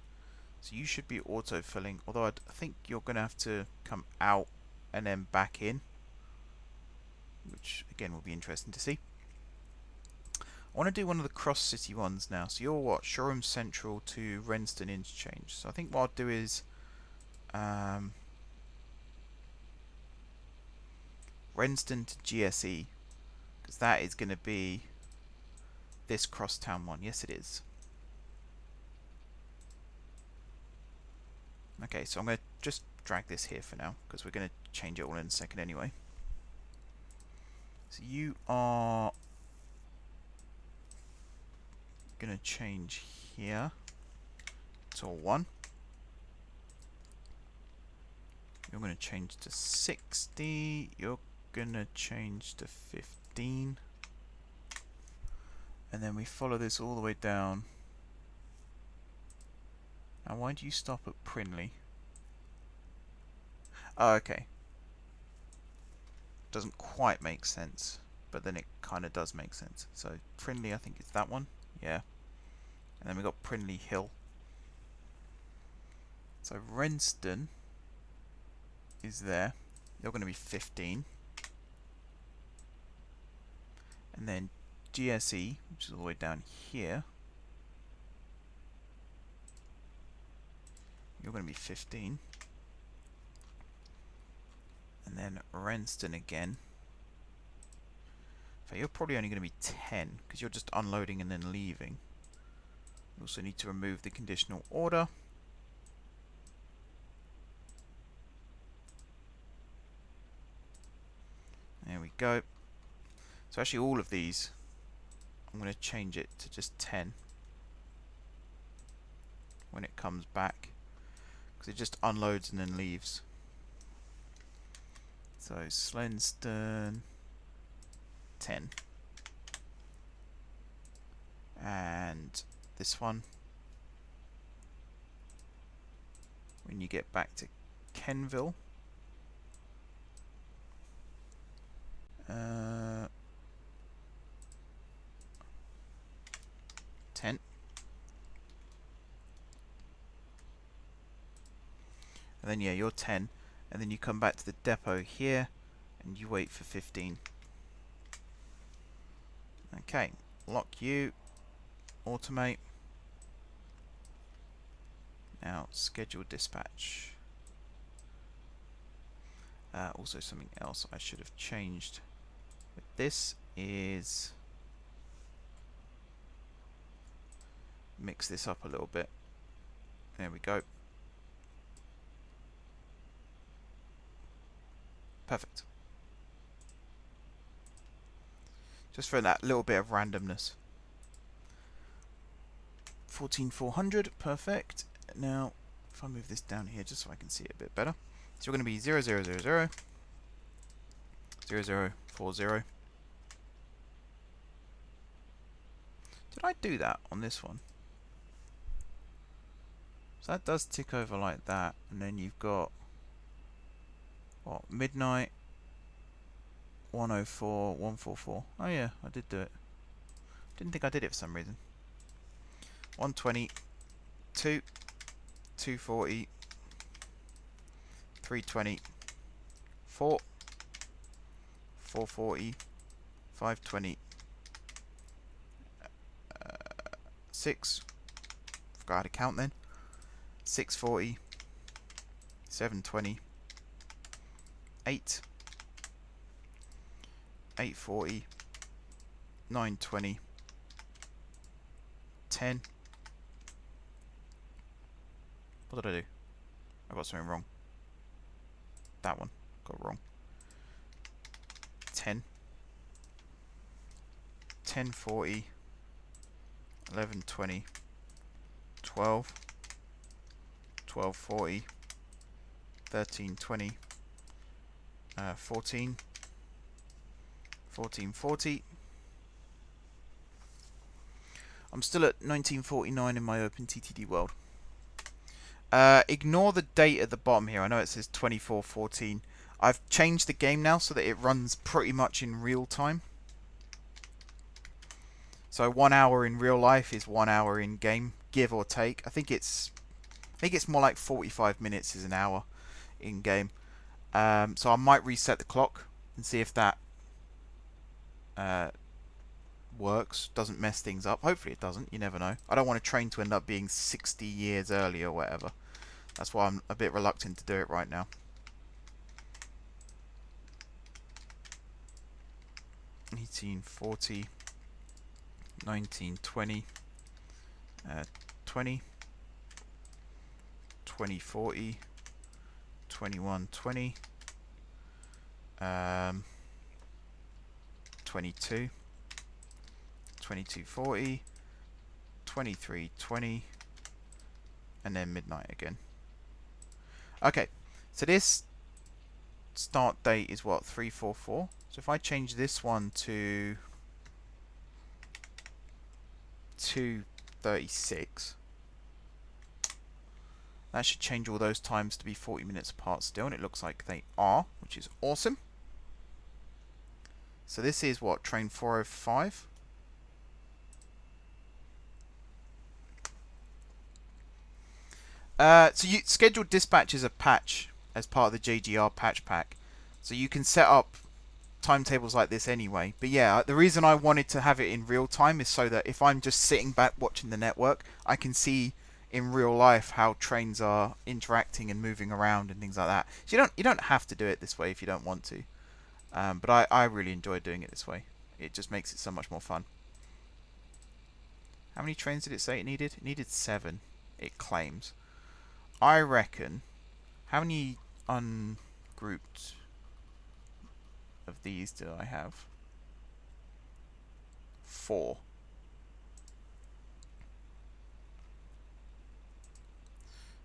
So you should be auto-filling, although I think you're going to have to come out and then back in, which again will be interesting to see. I want to do one of the cross-city ones now. So you're what? Shoreham Central to Renston Interchange. So I think what I'll do is Renston to GSE. because that is going to be this crosstown one. Yes, it is. Okay, so I'm going to just drag this here for now, because we're going to change it all in a second anyway. So you are going to change here to 1. You're going to change to 60. You're going to change to 15. And then we follow this all the way down. Now, why do you stop at Prinley? Oh, okay. Doesn't quite make sense, but then it kind of does make sense. So Prinley, I think it's that one. Yeah. And then we got Prinley Hill. So Renston is there. You're going to be 15. And then GSE, which is all the way down here. You're going to be 15. And then Renston again. So you're probably only going to be 10, because you're just unloading and then leaving. You also need to remove the conditional order. There we go. So actually all of these, I'm going to change it to just 10 when it comes back, because it just unloads and then leaves. So Slenston 10, and this one, when you get back to Kenville, 10. And then yeah, you're 10, and then you come back to the depot here and you wait for 15. Okay, lock you, automate. Now schedule dispatch. Also something else I should have changed with this is mix this up a little bit. There we go. Perfect. Just for that little bit of randomness. 14400, perfect. Now, if I move this down here just so I can see it a bit better. So we're going to be 0000 0040. Did I do that on this one? So that does tick over like that, and then you've got what, midnight 104 144. Oh yeah, I did do it. Didn't think I did it for some reason. 120 2 240 320 4 440 520 6. Forgot how to count then. 640 720 8 840 920 10. What did I do? I got something wrong. That one got wrong. 10 1040 1120 12 1240 1320 14 1440. I'm still at 1949 in my OpenTTD world. Ignore the date at the bottom here. I know it says 2414. I've changed the game now so that it runs pretty much in real time. So 1 hour in real life is 1 hour in game, give or take. I think it's more like 45 minutes is an hour in game. So I might reset the clock and see if that works, doesn't mess things up. Hopefully it doesn't, you never know. I don't want a train to end up being 60 years early or whatever. That's why I'm a bit reluctant to do it right now. 1840, 1920, 20, 2040, 2120, 22, 2240, 2320, and then midnight again. Okay, so this start date is what, 344? So if I change this one to 236, that should change all those times to be 40 minutes apart still, and it looks like they are, which is awesome. So this is what, train 405? So you scheduled dispatch is a patch as part of the JGR patch pack, so you can set up timetables like this anyway. But yeah, the reason I wanted to have it in real time is so that if I'm just sitting back watching the network, I can see in real life how trains are interacting and moving around and things like that. So you don't have to do it this way if you don't want to. But I really enjoy doing it this way. It just makes it so much more fun. How many trains did it say it needed? It needed 7, it claims. I reckon, how many ungrouped of these do I have? 4.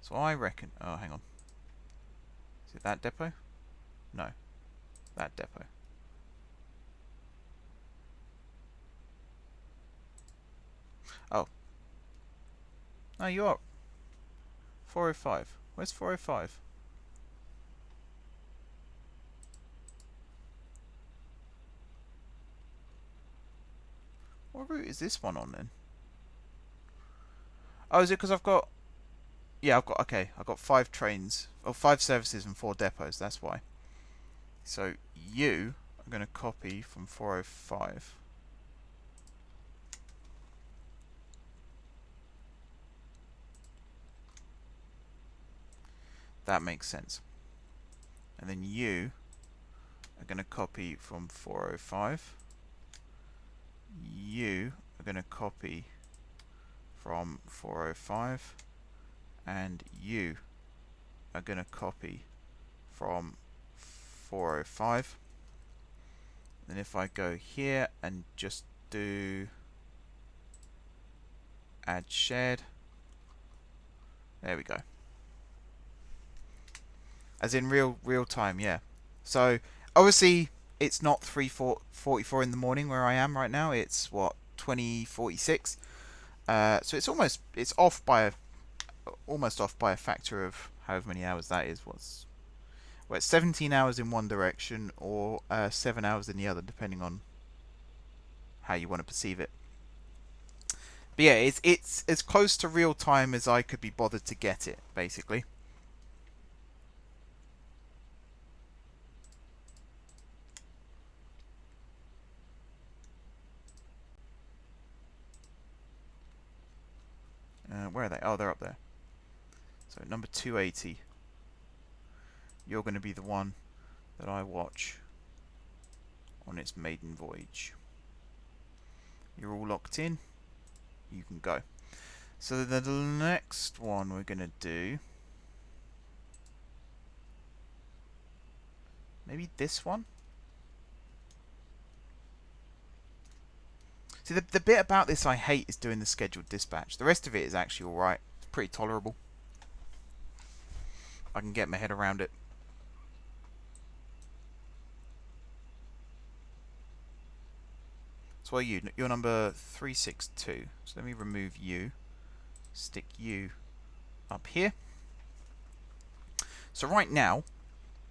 So I reckon, oh hang on. Is it that depot? No. That depot. Oh. No, you are. 405. Where's 405? What route is this one on then? Oh, is it because I've got... Yeah, okay, I've got 5 trains, or 5 services and 4 depots, that's why. So, you are going to copy from 405. That makes sense. And then you are going to copy from 405. You are going to copy from 405. And you are going to copy from 405. Then if I go here and just do add shared, there we go. As in real time, yeah. So obviously it's not 3:44 in the morning where I am right now. It's what, 20:46. So it's off by almost off by a factor of however many hours that is. Well, it's 17 hours in one direction or 7 hours in the other, depending on how you want to perceive it. But yeah, it's as close to real time as I could be bothered to get it, basically. Where are they? Oh, they're up there. So number 280. You're going to be the one that I watch on its maiden voyage. You're all locked in. You can go. So the next one we're going to do, maybe this one? See, the bit about this I hate is doing the scheduled dispatch. The rest of it is actually alright. It's pretty tolerable. I can get my head around it. So you're number 362. So let me remove you. Stick you up here. So right now,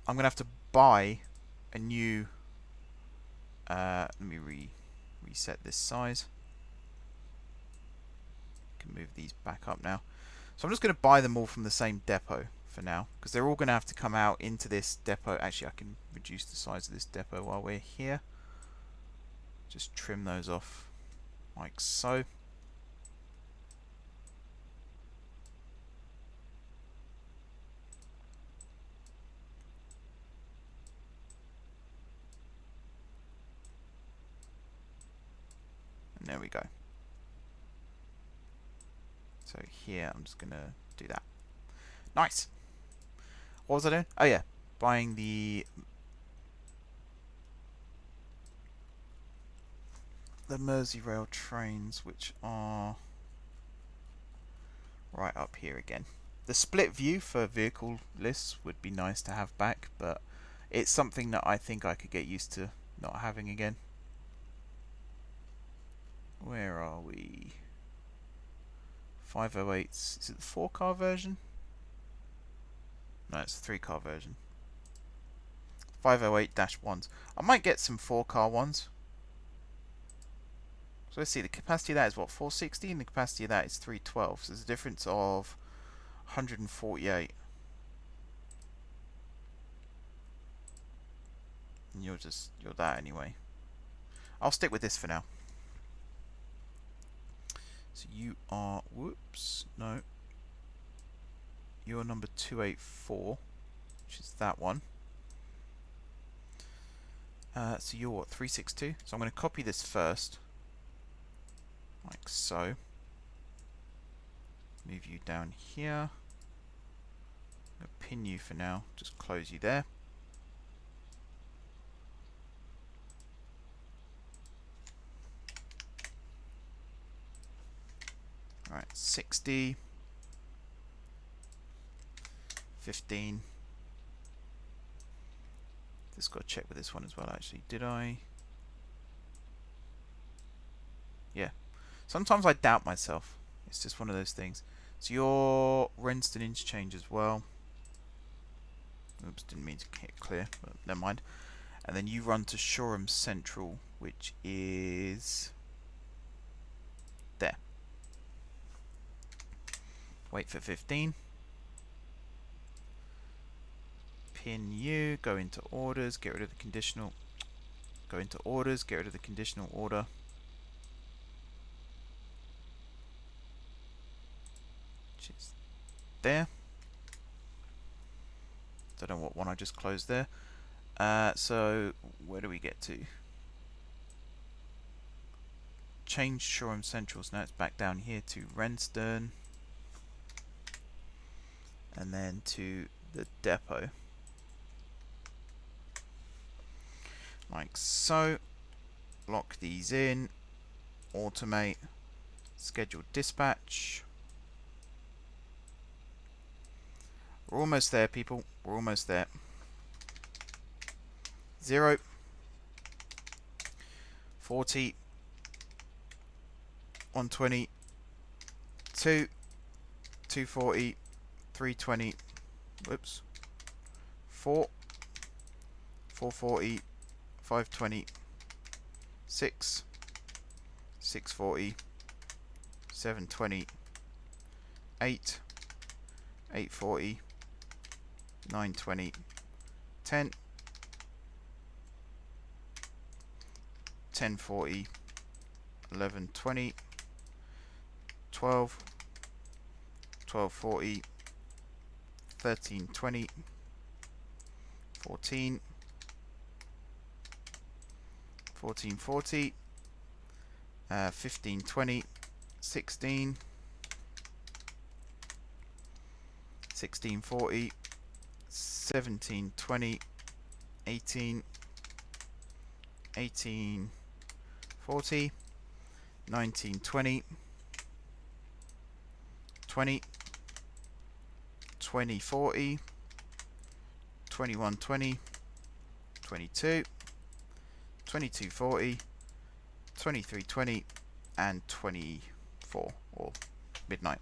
I'm going to have to buy a new... let me reset this size. Can move these back up now. So I'm just going to buy them all from the same depot for now, because they're all going to have to come out into this depot. Actually, I can reduce the size of this depot while we're here. Just trim those off like so. There we go. So here I'm just going to do that. Nice. What was I doing? Oh yeah, buying the Merseyrail trains, which are right up here again. The split view for vehicle lists would be nice to have back, but it's something that I think I could get used to not having again. Where are we? 508s. Is it the 4-car version? No, it's the 3-car version. 508-1s. I might get some 4-car ones. So let's see, the capacity of that is what, 460, and the capacity of that is 312. So there's a difference of 148. And you're that anyway. I'll stick with this for now. So you are, whoops, no. You're number 284, which is that one. So you're what, 362? So I'm going to copy this first. Like so. Move you down here. I'm going to pin you for now. Just close you there. Alright, 60. 15. Just got to check with this one as well, actually. Did I? Yeah. Sometimes I doubt myself. It's just one of those things. So your Renston interchange as well. Oops, didn't mean to hit clear, but never mind. And then you run to Shoreham Central, which is there. Wait for 15. Pin you, go into orders, get rid of the conditional. Go into orders, get rid of the conditional order. Which is there. Don't know what one I just closed there. So where do we get to? Change Shoreham Central, so now it's back down here to Renston. And then to the depot. Like so. Lock these in. Automate. Schedule dispatch. We're almost there, people. We're almost there. 0. 40. 120. 2. 240. 320. Whoops. 4. 440. 520. 6. 640. 720. 8. 840. 920. 10. 1040. 1120. 12. 1240. 1320. 14. 1440. 1520. 16. 1640. 1720. 18. 1840. 1920. 20. 2040. 2120. 22. 2240. 2320. And 24, or midnight.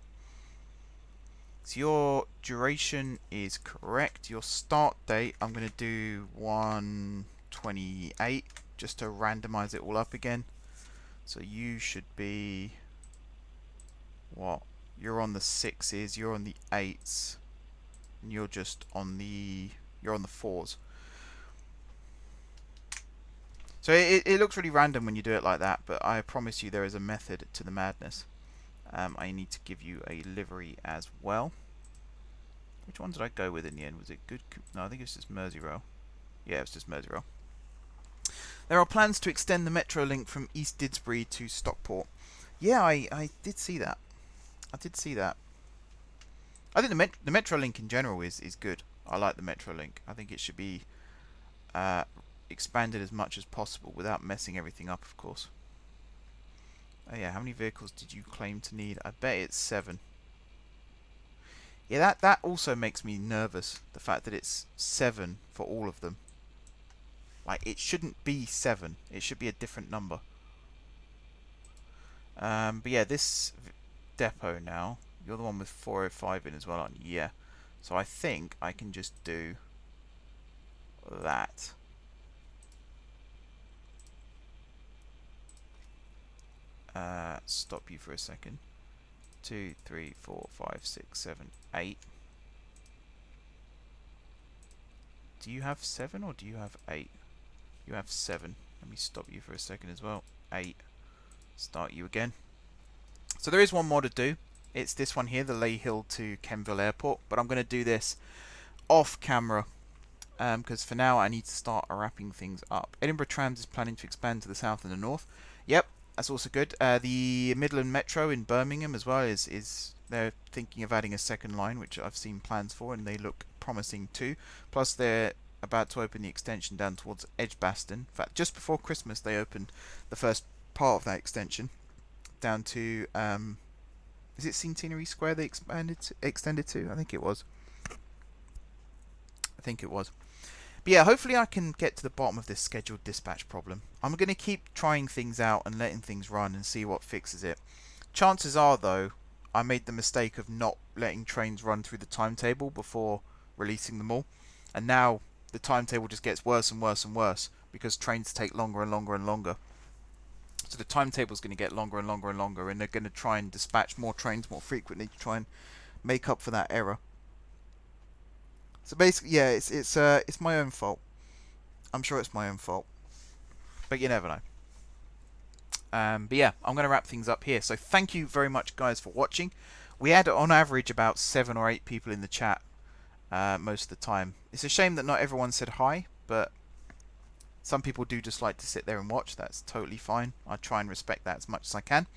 So your duration is correct. Your start date, I'm going to do 128 just to randomize it all up again. So you should be, what? You're on the 6s, you're on the 8s, and you're just on the, you're on the 4s. So it looks really random when you do it like that, but I promise you there is a method to the madness. I need to give you a livery as well. Which one did I go with in the end? Was it good? No, I think it was just Merseyrail. Yeah, it was just Merseyrail. There are plans to extend the metro link from East Didsbury to Stockport. Yeah, I did see that. I did see that. I think the metro link in general is good. I like the metro link. I think it should be expanded as much as possible without messing everything up, of course. Oh yeah, how many vehicles did you claim to need? I bet it's 7. Yeah, that also makes me nervous. The fact that it's 7 for all of them. Like, it shouldn't be 7. It should be a different number. But yeah, this depot now. You're the one with 405 in as well, aren't you? Yeah. So I think I can just do that. Stop you for a second. 2, 3, 4, 5, 6, 7, 8. Do you have 7 or do you have 8? You have 7. Let me stop you for a second as well. 8. Start you again. So there is one more to do. It's this one here, the Ley Hill to Kenville Airport. But I'm going to do this off camera. Because for now I need to start wrapping things up. Edinburgh Trams is planning to expand to the south and the north. Yep, that's also good. The Midland Metro in Birmingham as well is they're thinking of adding a second line, which I've seen plans for, and they look promising too. Plus they're about to open the extension down towards Edgbaston. In fact, just before Christmas they opened the first part of that extension down to is it Centenary Square they extended to? I think it was. But yeah, hopefully I can get to the bottom of this scheduled dispatch problem. I'm going to keep trying things out and letting things run and see what fixes it. Chances are, though, I made the mistake of not letting trains run through the timetable before releasing them all. And now the timetable just gets worse and worse and worse because trains take longer and longer and longer. So the timetable is going to get longer and longer and longer, and they're going to try and dispatch more trains more frequently to try and make up for that error. So basically, yeah, it's my own fault. I'm sure it's my own fault, but you never know. But yeah, I'm going to wrap things up here. So thank you very much, guys, for watching. We had on average about 7 or 8 people in the chat most of the time. It's a shame that not everyone said hi, but some people do just like to sit there and watch. That's totally fine. I try and respect that as much as I can.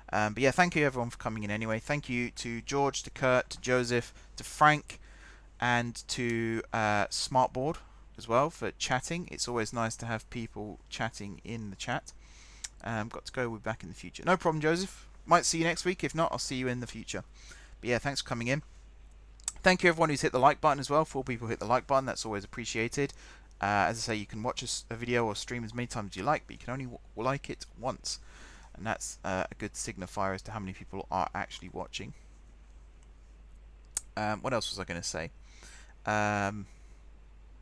But yeah, thank you everyone for coming in anyway. Thank you to George, to Kurt, to Joseph, to Frank, and to Smartboard as well for chatting. It's always nice to have people chatting in the chat. Got to go, we'll be back in the future. No problem, Joseph. Might see you next week. If not, I'll see you in the future. But yeah, thanks for coming in. Thank you everyone who's hit the like button as well. 4 people hit the like button. That's always appreciated. As I say, you can watch a video or stream as many times as you like, but you can only like it once. And that's a good signifier as to how many people are actually watching. What else was I going to say?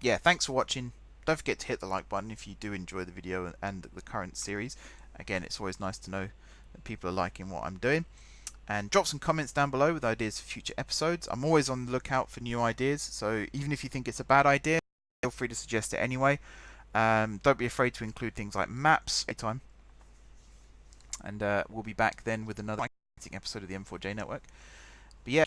Yeah, thanks for watching. Don't forget to hit the like button if you do enjoy the video and the current series. Again, it's always nice to know that people are liking what I'm doing. And drop some comments down below with ideas for future episodes. I'm always on the lookout for new ideas, so even if you think it's a bad idea, feel free to suggest it anyway. Don't be afraid to include things like maps anytime. And we'll be back then with another exciting episode of the M4J network. But yeah.